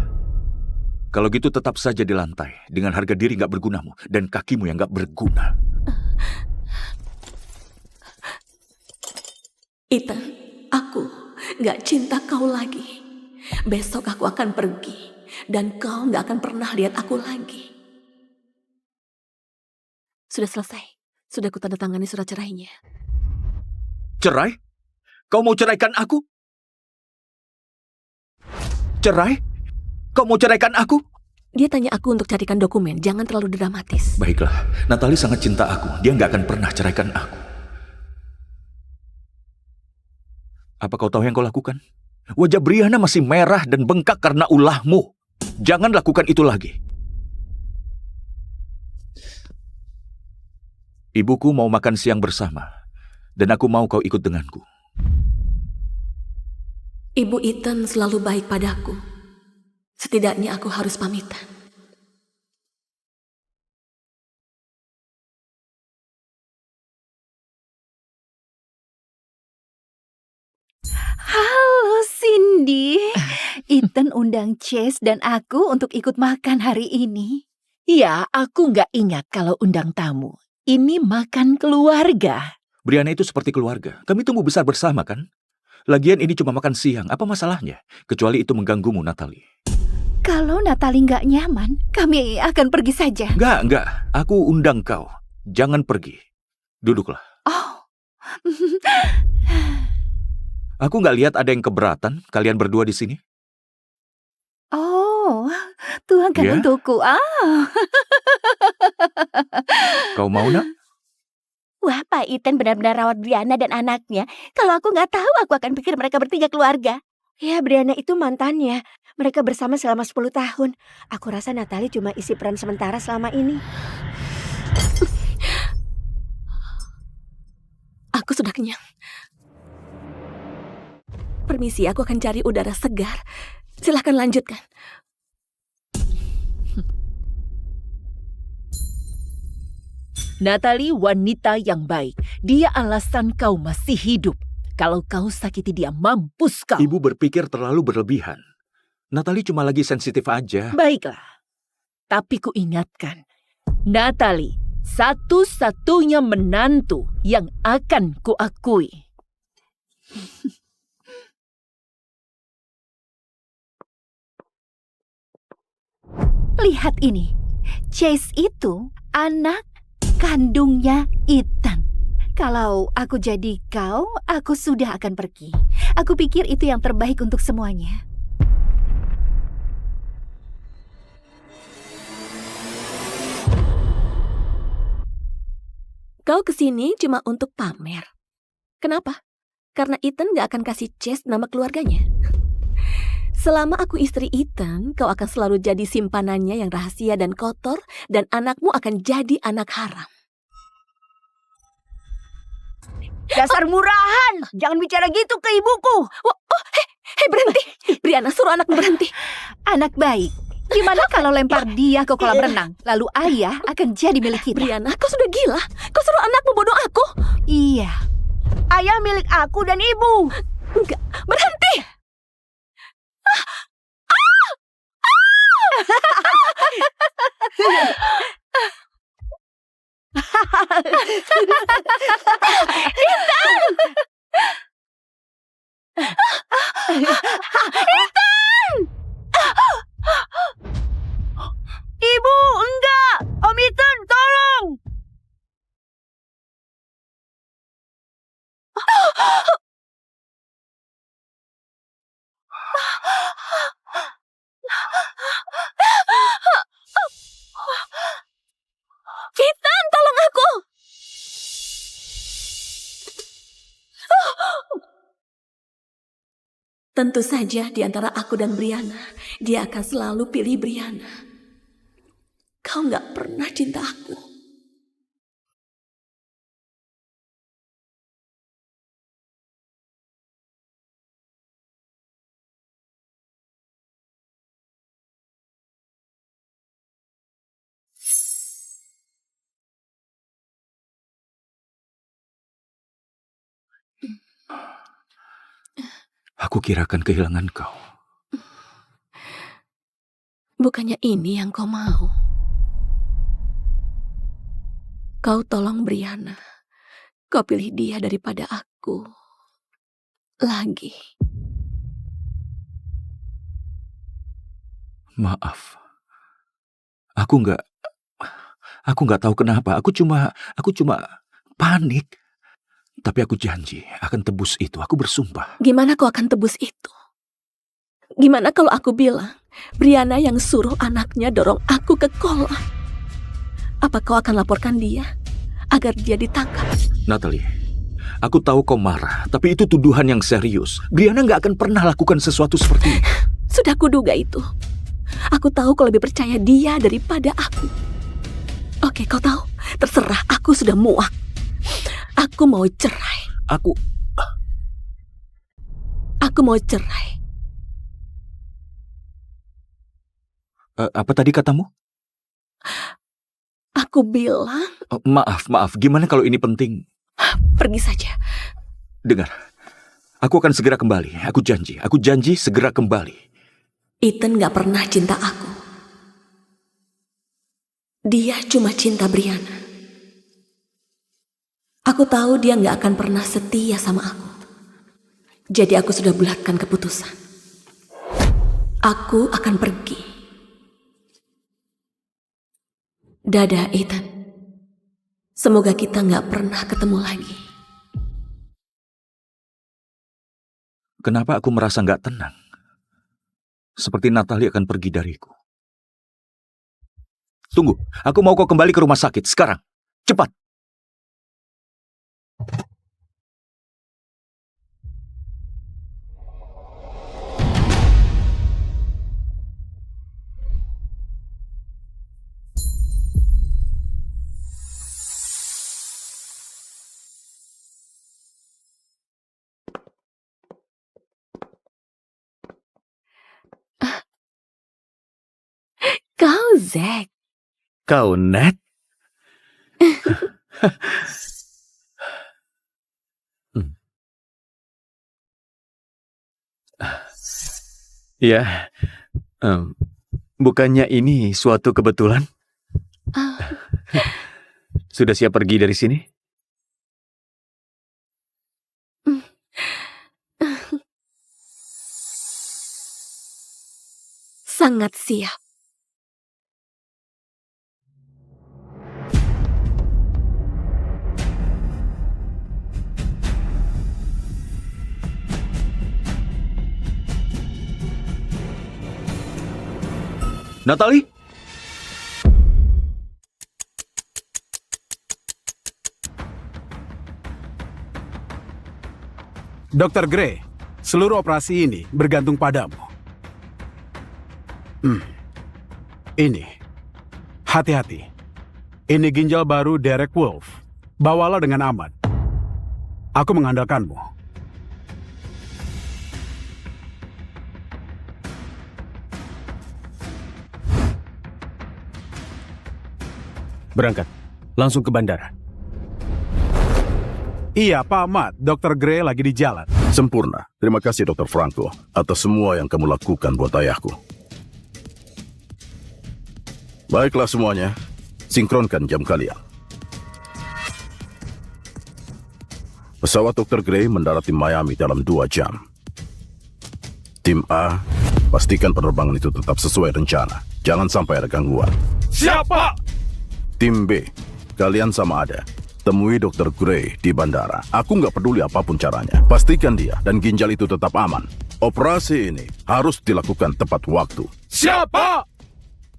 Kalau gitu tetap saja di lantai. Dengan harga diri gak bergunamu. Dan kakimu yang gak berguna. Ethan, aku gak cinta kau lagi. Besok aku akan pergi. Dan kau gak akan pernah lihat aku lagi. Sudah selesai. Sudah kutandatangani surat cerainya. Cerai? Kau mau ceraikan aku? Cerai? Kau mau ceraikan aku? Dia tanya aku untuk carikan dokumen. Jangan terlalu dramatis. Baiklah, Natalie sangat cinta aku. Dia nggak akan pernah ceraikan aku. Apa kau tahu yang kau lakukan? Wajah Brianna masih merah dan bengkak karena ulahmu. Jangan lakukan itu lagi. Ibuku mau makan siang bersama. Dan aku mau kau ikut denganku. Ibu Ethan selalu baik padaku. Setidaknya aku harus pamitan. Halo Cindy. Ethan undang Chase dan aku untuk ikut makan hari ini. Ya, aku nggak ingat kalau undang tamu. Ini makan keluarga. Brianna itu seperti keluarga. Kami tumbuh besar bersama kan? Lagian ini cuma makan siang. Apa masalahnya? Kecuali itu mengganggumu, Natalie. Kalau Natalie nggak nyaman, kami akan pergi saja. Enggak. Aku undang kau. Jangan pergi. Duduklah. Oh. Aku nggak lihat ada yang keberatan kalian berdua di sini. Oh, tuangkan Ya? untukku. Kau mau, nak? Wah, Pak Ethan benar-benar rawat Brianna dan anaknya. Kalau aku nggak tahu, aku akan pikir mereka bertiga keluarga. Ya, Brianna itu mantannya. Mereka bersama selama 10 tahun. Aku rasa Natalie cuma isi peran sementara selama ini. Aku sudah kenyang. Permisi, aku akan cari udara segar. Silahkan lanjutkan. Natalie wanita yang baik. Dia alasan kau masih hidup. Kalau kau sakiti dia, mampus kau. Ibu berpikir terlalu berlebihan. Natalie cuma lagi sensitif aja. Baiklah. Tapi ku ingatkan, Natalie satu-satunya menantu yang akan kuakui. Lihat ini. Chase itu anak kandungnya Ethan. Kalau aku jadi kau, aku sudah akan pergi. Aku pikir itu yang terbaik untuk semuanya. Kau kesini cuma untuk pamer. Kenapa? Karena Ethan gak akan kasih Chase nama keluarganya. Selama aku istri Ethan, kau akan selalu jadi simpanannya yang rahasia dan kotor, dan anakmu akan jadi anak haram. Dasar murahan! Jangan bicara gitu ke ibuku! Hei, berhenti! Brianna, suruh anakmu berhenti. Anak baik. Gimana kalau lempar dia ke kolam renang, lalu ayah akan jadi milik kita? Brianna, kau sudah gila. Kau suruh anak membunuh aku. Iya. Ayah milik aku dan ibu. Enggak, berhenti. Ethan! Ibu, enggak! Om Ethan, tolong! Ethan, tolong aku. Tentu saja di antara aku dan Brianna, dia akan selalu pilih Brianna. Kau nggak pernah cinta aku. Aku kira akan kehilangan kau. Bukannya ini yang kau mau. Kau tolong Brianna. Kau pilih dia daripada aku. Lagi. Maaf. Aku nggak tahu kenapa. Aku cuma panik. Tapi aku janji akan tebus itu. Aku bersumpah. Gimana kau akan tebus itu? Gimana kalau aku bilang Brianna yang suruh anaknya dorong aku ke kolam? Apa kau akan laporkan dia agar dia ditangkap? Natalie, aku tahu kau marah, tapi itu tuduhan yang serius. Brianna nggak akan pernah lakukan sesuatu seperti ini. Sudah kuduga itu. Aku tahu kau lebih percaya dia daripada aku. Oke, kau tahu. Terserah, aku sudah muak. Aku mau cerai. Aku mau cerai. Apa tadi katamu? Aku bilang... Maaf. Gimana kalau ini penting? Pergi saja. Dengar, aku akan segera kembali. Aku janji segera kembali. Ethan gak pernah cinta aku. Dia cuma cinta Brianna. Aku tahu dia gak akan pernah setia sama aku. Jadi aku sudah bulatkan keputusan. Aku akan pergi. Dadah, Ethan. Semoga kita gak pernah ketemu lagi. Kenapa aku merasa gak tenang? Seperti Natalie akan pergi dariku. Tunggu, aku mau kau kembali ke rumah sakit sekarang. Cepat. Kau Zack. Kau Nat? Ya, bukannya ini suatu kebetulan? Sudah siap pergi dari sini? Sangat siap. Natalie? Dr. Gray, seluruh operasi ini bergantung padamu. Ini, hati-hati. Ini ginjal baru Derek Wolf. Bawalah dengan aman. Aku mengandalkanmu. Berangkat. Langsung ke bandara. Iya, Pak Ahmad. Dr. Gray lagi di jalan. Sempurna. Terima kasih, Dr. Franco, atas semua yang kamu lakukan buat ayahku. Baiklah semuanya, sinkronkan jam kalian. Pesawat Dr. Gray mendarat di Miami dalam 2 jam. Tim A, pastikan penerbangan itu tetap sesuai rencana. Jangan sampai ada gangguan. Siapa? Tim B, kalian sama ada. Temui Dr. Gray di bandara. Aku nggak peduli apapun caranya. Pastikan dia dan ginjal itu tetap aman. Operasi ini harus dilakukan tepat waktu. Siapa?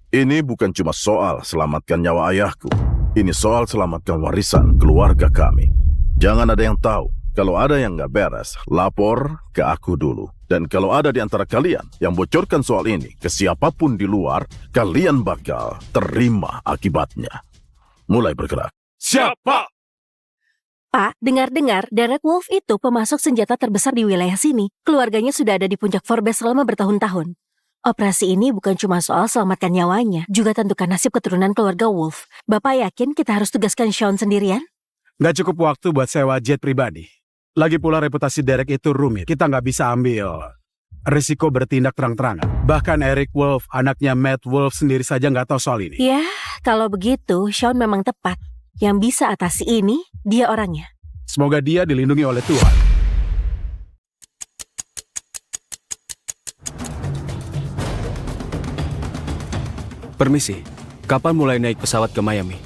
Ini bukan cuma soal selamatkan nyawa ayahku. Ini soal selamatkan warisan keluarga kami. Jangan ada yang tahu. Kalau ada yang nggak beres, lapor ke aku dulu. Dan kalau ada di antara kalian yang bocorkan soal ini ke siapapun di luar, kalian bakal terima akibatnya. Mulai bergerak. Siapa? Pak, dengar-dengar Derek Wolf itu pemasok senjata terbesar di wilayah sini. Keluarganya sudah ada di puncak Forbes selama bertahun-tahun. Operasi ini bukan cuma soal selamatkan nyawanya, juga tentukan nasib keturunan keluarga Wolf. Bapak yakin kita harus tugaskan Sean sendirian? Nggak cukup waktu buat sewa jet pribadi. Lagi pula reputasi Derek itu rumit. Kita nggak bisa ambil risiko bertindak terang-terangan. Bahkan Eric Wolf, anaknya Matt Wolf sendiri saja nggak tahu soal ini. Ya, kalau begitu Sean memang tepat. Yang bisa atasi ini, dia orangnya. Semoga dia dilindungi oleh Tuhan. Permisi, kapan mulai naik pesawat ke Miami?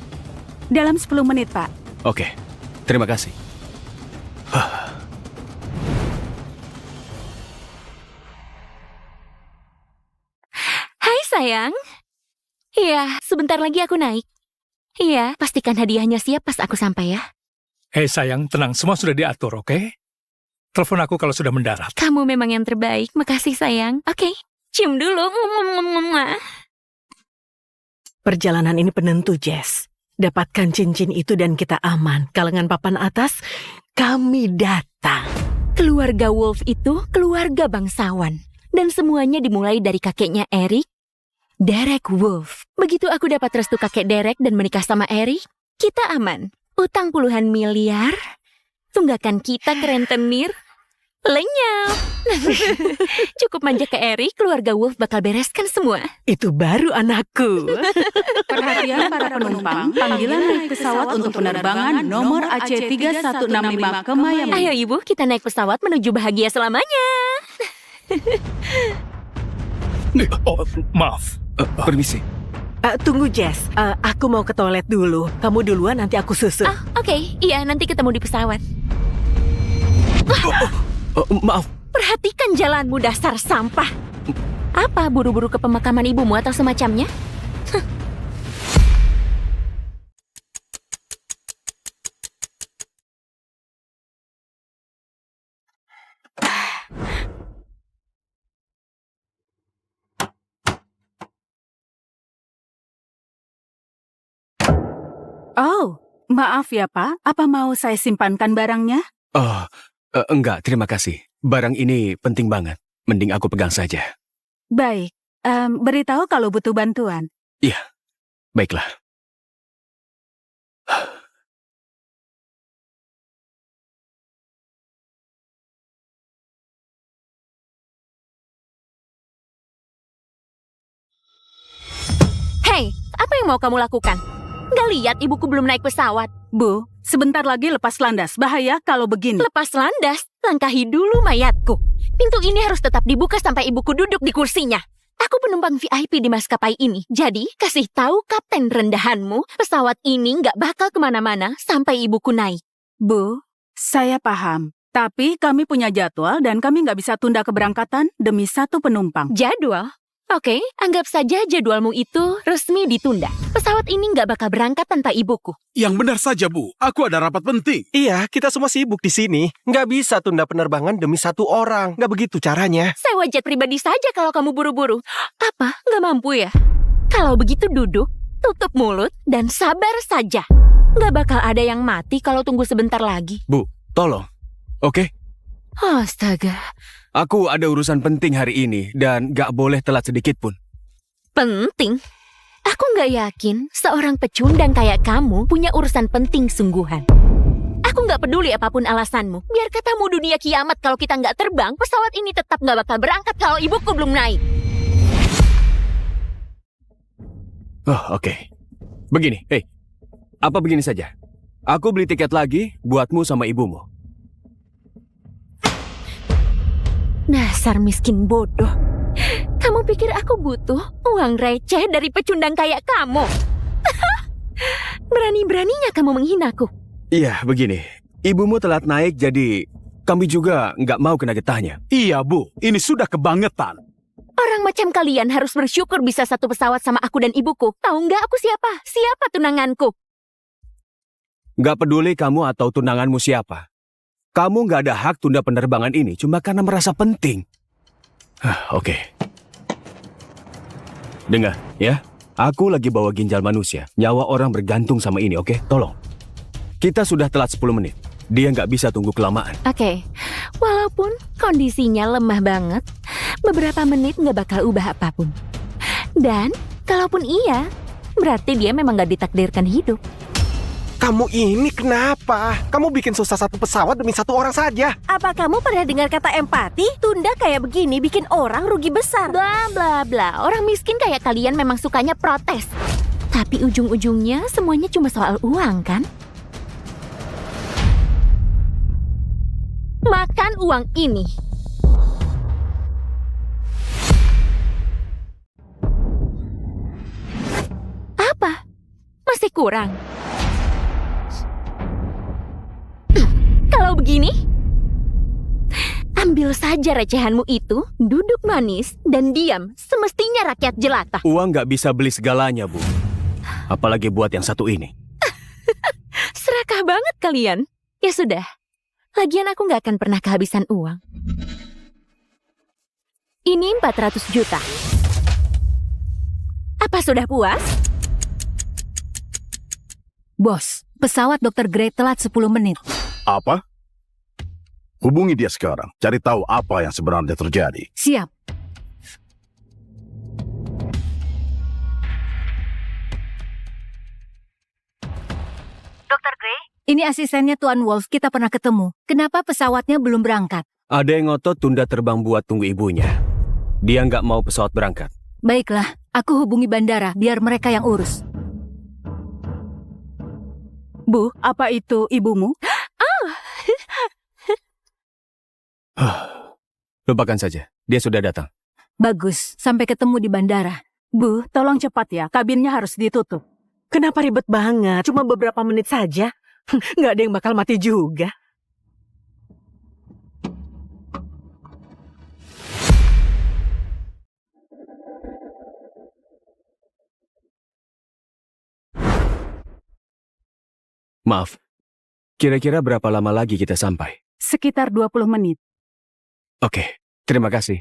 Dalam 10 menit, Pak. Oke, terima kasih. Hai sayang. Iya, sebentar lagi aku naik. Iya, pastikan hadiahnya siap pas aku sampai ya. Hei sayang, tenang, semua sudah diatur, oke? Telepon aku kalau sudah mendarat. Kamu memang yang terbaik, makasih sayang. Oke, cium dulu. Perjalanan ini penentu, Jess. Dapatkan cincin itu dan kita aman. Kalangan papan atas, kami datang. Keluarga Wolf itu keluarga bangsawan. Dan semuanya dimulai dari kakeknya Eric, Derek Wolf. Begitu aku dapat restu kakek Derek dan menikah sama Eric, kita aman. Utang puluhan miliar, tunggakan kita ke rentenir, lenyap. Cukup manja ke Eric, keluarga Wolf bakal bereskan semua. Itu baru anakku. Perhatian para penumpang, panggilan naik pesawat untuk penerbangan nomor AC3165 ke Miami. Ayo ibu, kita naik pesawat menuju bahagia selamanya. Oh, maaf. Permisi. Tunggu, Jess. Aku mau ke toilet dulu. Kamu duluan, nanti aku susul. Oke, iya nanti ketemu di pesawat. Maaf. Perhatikan jalanmu dasar sampah. Apa buru-buru ke pemakaman ibumu atau semacamnya? Oh, maaf ya Pak, apa mau saya simpankan barangnya? Oh, enggak, terima kasih. Barang ini penting banget. Mending aku pegang saja. Baik, beritahu kalau butuh bantuan. Iya, baiklah. Hei, apa yang mau kamu lakukan? Nggak lihat ibuku belum naik pesawat? Bu, sebentar lagi lepas landas. Bahaya kalau begini. Lepas landas? Langkahi dulu mayatku. Pintu ini harus tetap dibuka sampai ibuku duduk di kursinya. Aku penumpang VIP di maskapai ini. Jadi, kasih tahu kapten rendahanmu, pesawat ini nggak bakal kemana-mana sampai ibuku naik. Bu, saya paham. Tapi kami punya jadwal dan kami nggak bisa tunda keberangkatan demi satu penumpang. Jadwal? Oke, anggap saja jadwalmu itu resmi ditunda. Pesawat ini nggak bakal berangkat tanpa ibuku. Yang benar saja, Bu. Aku ada rapat penting. Iya, kita semua sibuk di sini. Nggak bisa tunda penerbangan demi satu orang. Nggak begitu caranya. Sewa jet pribadi saja kalau kamu buru-buru. Apa? Nggak mampu ya? Kalau begitu duduk, tutup mulut, dan sabar saja. Nggak bakal ada yang mati kalau tunggu sebentar lagi. Bu, tolong. Oke? Astaga. Aku ada urusan penting hari ini dan gak boleh telat sedikit pun. Penting? Aku nggak yakin seorang pecundang kayak kamu punya urusan penting sungguhan. Aku nggak peduli apapun alasanmu. Biar katamu dunia kiamat kalau kita nggak terbang, pesawat ini tetap nggak bakal berangkat kalau ibuku belum naik. Oh, oke. Begini, apa begini saja? Aku beli tiket lagi buatmu sama ibumu. Dasar miskin bodoh. Kamu pikir aku butuh uang receh dari pecundang kayak kamu? Berani-beraninya kamu menghinaku. Iya, begini. Ibumu telat naik, jadi kami juga nggak mau kena getahnya. Iya, Bu. Ini sudah kebangetan. Orang macam kalian harus bersyukur bisa satu pesawat sama aku dan ibuku. Tahu nggak aku siapa? Siapa tunanganku? Nggak peduli kamu atau tunanganmu siapa. Kamu nggak ada hak tunda penerbangan ini cuma karena merasa penting. Oke. Dengar, ya. Aku lagi bawa ginjal manusia. Nyawa orang bergantung sama ini, oke? Tolong. Kita sudah telat 10 menit. Dia nggak bisa tunggu kelamaan. Oke. Walaupun kondisinya lemah banget, beberapa menit nggak bakal ubah apapun. Dan kalaupun iya, berarti dia memang nggak ditakdirkan hidup. Kamu ini kenapa? Kamu bikin susah satu pesawat demi satu orang saja. Apa kamu pernah dengar kata empati? Tunda kayak begini bikin orang rugi besar. Bla bla bla. Orang miskin kayak kalian memang sukanya protes. Tapi ujung-ujungnya semuanya cuma soal uang, kan? Makan uang ini. Apa? Masih kurang? Kalau begini, ambil saja recehanmu itu, duduk manis, dan diam. Semestinya rakyat jelata. Uang nggak bisa beli segalanya, Bu. Apalagi buat yang satu ini. Serakah banget kalian. Ya sudah. Lagian aku nggak akan pernah kehabisan uang. Ini 400 juta. Apa sudah puas? Bos, pesawat Dr. Gray telat 10 menit. Apa? Hubungi dia sekarang. Cari tahu apa yang sebenarnya terjadi. Siap. Dr. Gray? Ini asistennya Tuan Wolf, kita pernah ketemu. Kenapa pesawatnya belum berangkat? Ada yang ngotot tunda terbang buat tunggu ibunya. Dia nggak mau pesawat berangkat. Baiklah, aku hubungi bandara, biar mereka yang urus. Bu, apa itu ibumu? Lupakan saja, dia sudah datang. Bagus, sampai ketemu di bandara. Bu, tolong cepat ya, kabinnya harus ditutup. Kenapa ribet banget? Cuma beberapa menit saja. Nggak ada yang bakal mati juga. Maaf, kira-kira berapa lama lagi kita sampai? Sekitar 20 menit. Oke, terima kasih.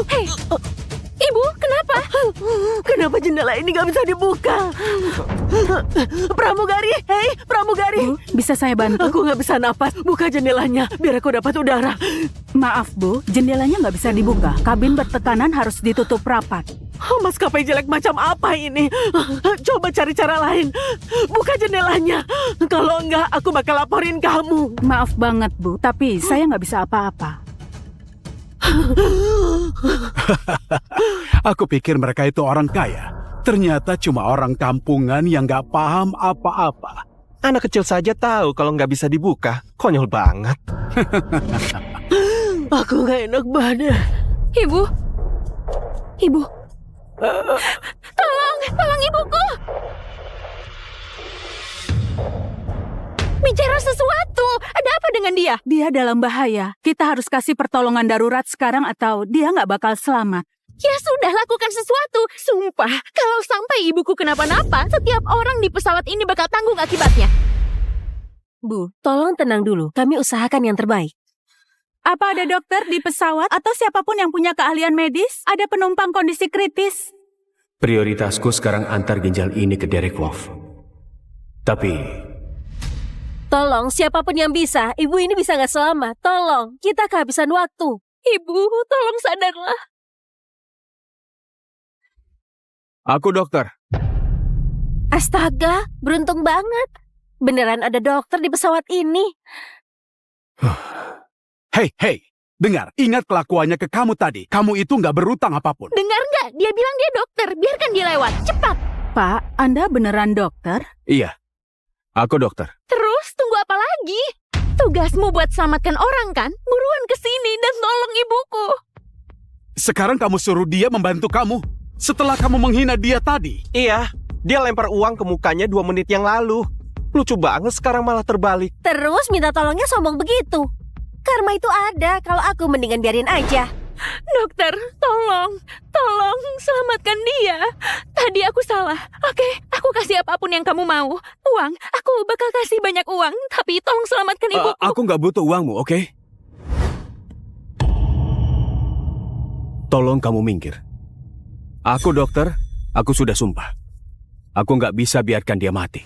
Hei, Ibu, kenapa? Kenapa jendela ini nggak bisa dibuka? Pramugari, hei, pramugari. Bu, bisa saya bantu? Aku nggak bisa napas. Buka jendelanya, biar aku dapat udara. Maaf, Bu, jendelanya nggak bisa dibuka. Kabin bertekanan harus ditutup rapat. Maskapai jelek macam apa ini? Coba cari cara lain. Buka jendelanya. Kalau enggak, aku bakal laporin kamu. Maaf banget, Bu, tapi saya nggak bisa apa-apa. Aku pikir mereka itu orang kaya. Ternyata cuma orang kampungan yang gak paham apa-apa. Anak kecil saja tahu kalau nggak bisa dibuka. Konyol banget. Aku nggak enak badan. Ibu. Tolong ibuku. Bicara sesuatu. Ada apa dengan dia? Dia dalam bahaya. Kita harus kasih pertolongan darurat sekarang atau dia nggak bakal selamat. Ya sudah, lakukan sesuatu. Sumpah, kalau sampai ibuku kenapa-napa, setiap orang di pesawat ini bakal tanggung akibatnya. Bu, tolong tenang dulu. Kami usahakan yang terbaik. Apa ada dokter di pesawat atau siapapun yang punya keahlian medis? Ada penumpang kondisi kritis? Prioritasku sekarang antar ginjal ini ke Derek Wolf. Tapi Tolong, siapapun yang bisa. Ibu ini bisa nggak selamat. Tolong, kita kehabisan waktu. Ibu, tolong sadarlah. Aku dokter. Astaga, beruntung banget. Beneran ada dokter di pesawat ini. Hei, dengar, ingat kelakuannya ke kamu tadi. Kamu itu nggak berutang apapun. Dengar nggak? Dia bilang dia dokter. Biarkan dia lewat. Cepat. Pak, Anda beneran dokter? Iya, aku dokter. Terus tunggu apa lagi? Tugasmu buat selamatkan orang kan? Buruan ke sini dan tolong ibuku. Sekarang kamu suruh dia membantu kamu. Setelah kamu menghina dia tadi. Iya, dia lempar uang ke mukanya 2 menit yang lalu. Lucu banget sekarang malah terbalik. Terus minta tolongnya sombong begitu. Karma itu ada, kalau aku mendingan biarin aja. Dokter, tolong selamatkan dia. Tadi aku salah. Oke, aku kasih apapun yang kamu mau. Uang, aku bakal kasih banyak uang. Tapi tolong selamatkan ibuku. Aku nggak butuh uangmu, oke? Tolong kamu minggir. Aku dokter, aku sudah sumpah. Aku nggak bisa biarkan dia mati.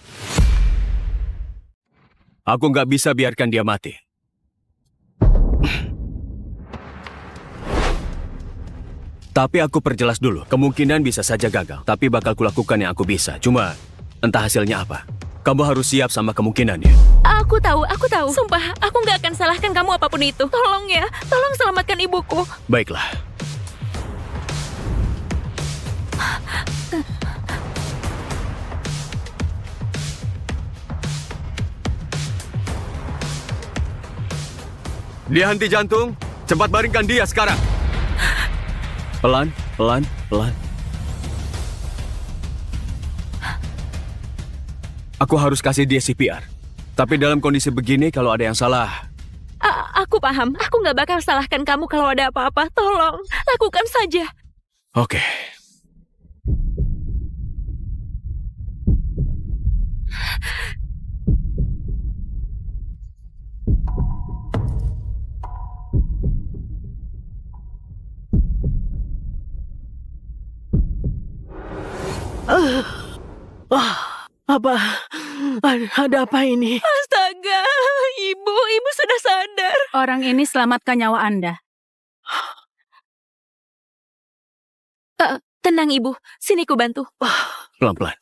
Aku nggak bisa biarkan dia mati. Tapi aku perjelas dulu, kemungkinan bisa saja gagal. Tapi bakal kulakukan yang aku bisa. Cuma, entah hasilnya apa. Kamu harus siap sama kemungkinannya. Aku tahu. Sumpah, aku nggak akan salahkan kamu apapun itu. Tolong ya, tolong selamatkan ibuku. Baiklah. Dia henti jantung. Cepat baringkan dia sekarang. Pelan. Aku harus kasih dia CPR. Tapi dalam kondisi begini, kalau ada yang salah... Aku paham. Aku nggak bakal salahkan kamu kalau ada apa-apa. Tolong, lakukan saja. Oke. Ada apa ini? Astaga, ibu sudah sadar. Orang ini selamatkan nyawa Anda. Tenang ibu, sini ku bantu. Pelan-pelan.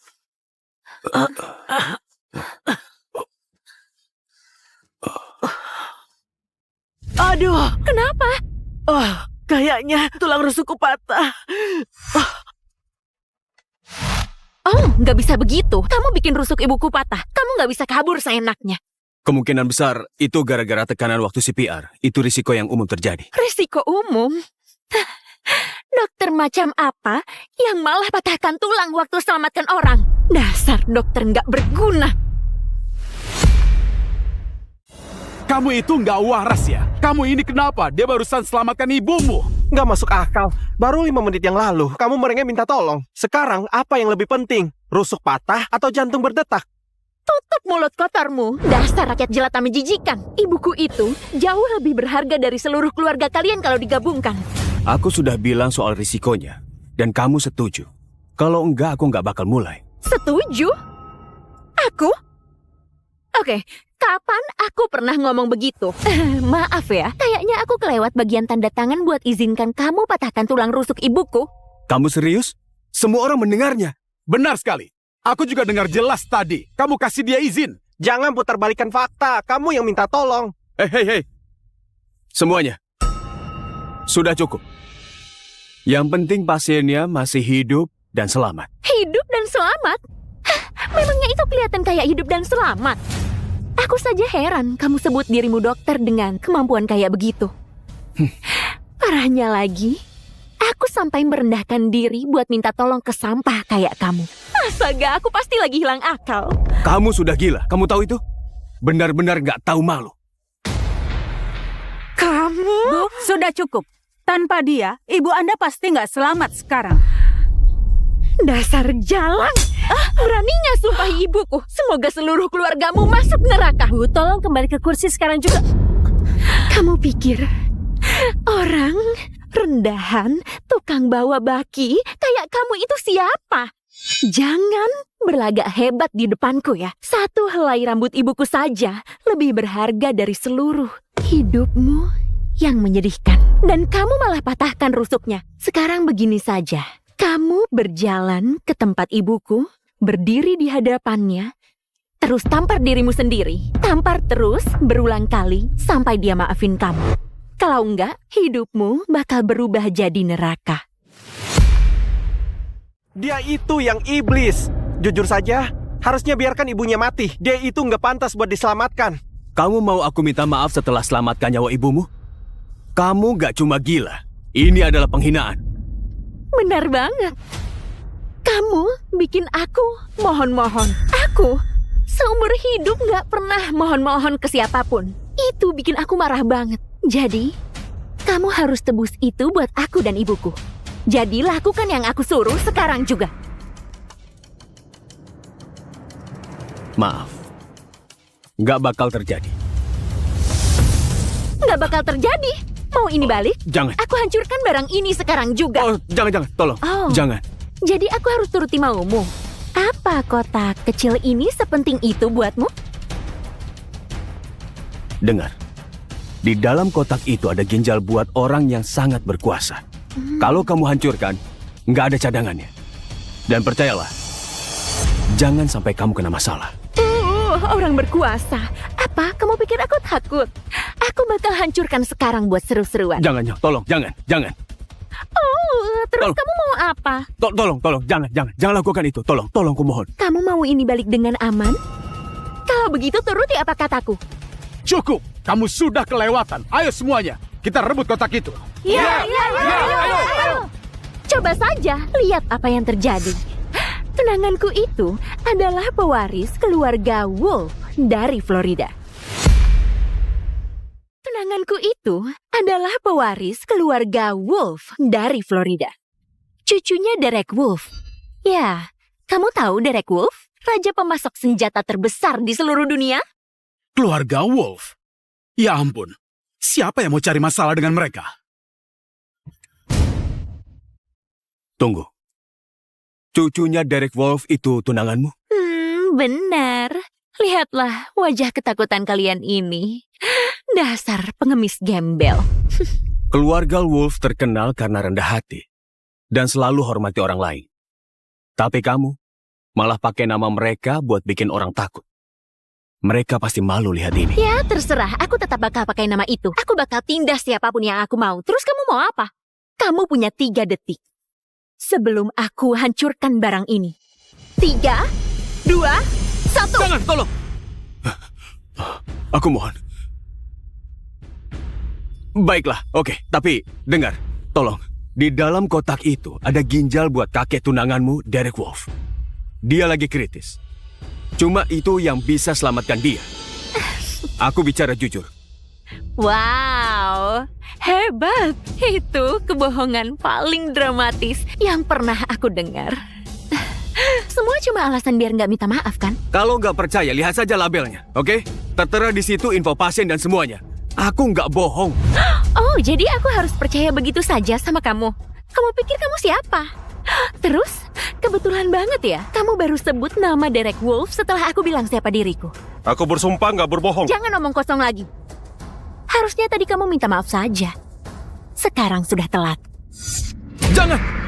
Aduh, kenapa? Kayaknya tulang rusukku patah. Oh, nggak bisa begitu. Kamu bikin rusuk ibuku patah. Kamu nggak bisa kabur seenaknya. Kemungkinan besar itu gara-gara tekanan waktu CPR. Itu risiko yang umum terjadi. Risiko umum? Dokter macam apa yang malah patahkan tulang waktu selamatkan orang? Dasar dokter nggak berguna. Kamu itu nggak waras ya? Kamu ini kenapa? Dia barusan selamatkan ibumu. Nggak masuk akal. Baru 5 menit yang lalu, kamu merengek minta tolong. Sekarang, apa yang lebih penting? Rusuk patah atau jantung berdetak? Tutup mulut kotormu. Dasar rakyat jelata menjijikan. Ibuku itu jauh lebih berharga dari seluruh keluarga kalian kalau digabungkan. Aku sudah bilang soal risikonya. Dan kamu setuju. Kalau enggak, aku nggak bakal mulai. Setuju? Aku? Oke, kapan aku pernah ngomong begitu? Maaf ya, kayaknya aku kelewat bagian tanda tangan buat izinkan kamu patahkan tulang rusuk ibuku. Kamu serius? Semua orang mendengarnya. Benar sekali. Aku juga dengar jelas tadi. Kamu kasih dia izin. Jangan putarbalikkan fakta. Kamu yang minta tolong. Hei. Semuanya. Sudah cukup. Yang penting pasiennya masih hidup dan selamat. Hidup dan selamat? Memangnya itu kelihatan kayak hidup dan selamat? Aku saja heran kamu sebut dirimu dokter dengan kemampuan kayak begitu. Parahnya lagi, aku sampai merendahkan diri buat minta tolong ke sampah kayak kamu. Astaga, aku pasti lagi hilang akal. Kamu sudah gila, kamu tahu itu? Benar-benar gak tahu malu. Kamu? Bu, sudah cukup. Tanpa dia, ibu Anda pasti gak selamat sekarang. Dasar jalan! Beraninya sumpahi ibuku. Semoga seluruh keluargamu masuk neraka. Bu, tolong kembali ke kursi sekarang juga. Kamu pikir orang rendahan, tukang bawa baki kayak kamu itu siapa? Jangan berlagak hebat di depanku ya. Satu helai rambut ibuku saja lebih berharga dari seluruh hidupmu yang menyedihkan. Dan kamu malah patahkan rusuknya. Sekarang begini saja. Kamu berjalan ke tempat ibuku, berdiri di hadapannya, terus tampar dirimu sendiri. Tampar terus berulang kali sampai dia maafin kamu. Kalau enggak, hidupmu bakal berubah jadi neraka. Dia itu yang iblis. Jujur saja, harusnya biarkan ibunya mati. Dia itu nggak pantas buat diselamatkan. Kamu mau aku minta maaf setelah selamatkan nyawa ibumu? Kamu gak cuma gila. Ini adalah penghinaan. Benar banget. Kamu bikin aku mohon-mohon. Aku seumur hidup gak pernah mohon-mohon ke siapapun. Itu bikin aku marah banget. Jadi, kamu harus tebus itu buat aku dan ibuku. Jadi lakukan yang aku suruh sekarang juga. Maaf. Gak bakal terjadi. Gak bakal terjadi. Mau ini balik? Jangan. Aku hancurkan barang ini sekarang juga. Oh, jangan, tolong. Oh. Jangan. Jadi aku harus turuti maumu. Apa kotak kecil ini sepenting itu buatmu? Dengar. Di dalam kotak itu ada ginjal buat orang yang sangat berkuasa. Kalau kamu hancurkan, nggak ada cadangannya. Dan percayalah, jangan sampai kamu kena masalah. Orang berkuasa. Apa? Kamu pikir aku takut? Aku bakal hancurkan sekarang buat seru-seruan. Jangan, tolong, jangan. Terus kamu mau apa? Tolong, jangan lakukan itu. Tolong, kumohon. Kamu mau ini balik dengan aman? Kalau begitu turuti apa kataku. Cukup, kamu sudah kelewatan. Ayo semuanya, kita rebut kotak itu. Ayo. Coba saja lihat apa yang terjadi. Tunanganku itu adalah pewaris keluarga Wolf dari Florida. Tunanganku itu adalah pewaris keluarga Wolf dari Florida. Cucunya Derek Wolf. Ya, kamu tahu Derek Wolf? Raja pemasok senjata terbesar di seluruh dunia? Keluarga Wolf? Ya ampun, siapa yang mau cari masalah dengan mereka? Tunggu. Cucunya Derek Wolf itu tunanganmu? Benar. Lihatlah wajah ketakutan kalian ini. Dasar pengemis gembel. Keluarga Wolf terkenal karena rendah hati dan selalu hormati orang lain. Tapi kamu malah pakai nama mereka buat bikin orang takut. Mereka pasti malu lihat ini. Ya, terserah. Aku tetap bakal pakai nama itu. Aku bakal tindas siapapun yang aku mau. Terus kamu mau apa? Kamu punya 3 detik. Sebelum aku hancurkan barang ini. 3, 2, 1. Jangan, tolong. Aku mohon. Baiklah, oke. Tapi, dengar. Tolong. Di dalam kotak itu ada ginjal buat kakek tunanganmu, Derek Wolf. Dia lagi kritis. Cuma itu yang bisa selamatkan dia. Aku bicara jujur. Wow, hebat. Itu kebohongan paling dramatis yang pernah aku dengar. Semua cuma alasan biar nggak minta maaf, kan? Kalau nggak percaya, lihat saja labelnya, oke? Tertera di situ info pasien dan semuanya. Aku nggak bohong. Oh, jadi aku harus percaya begitu saja sama kamu? Kamu pikir kamu siapa? Terus, kebetulan banget ya, kamu baru sebut nama Derek Wolf setelah aku bilang siapa diriku. Aku bersumpah nggak berbohong. Jangan omong kosong lagi. Harusnya tadi kamu minta maaf saja. Sekarang sudah telat. Jangan!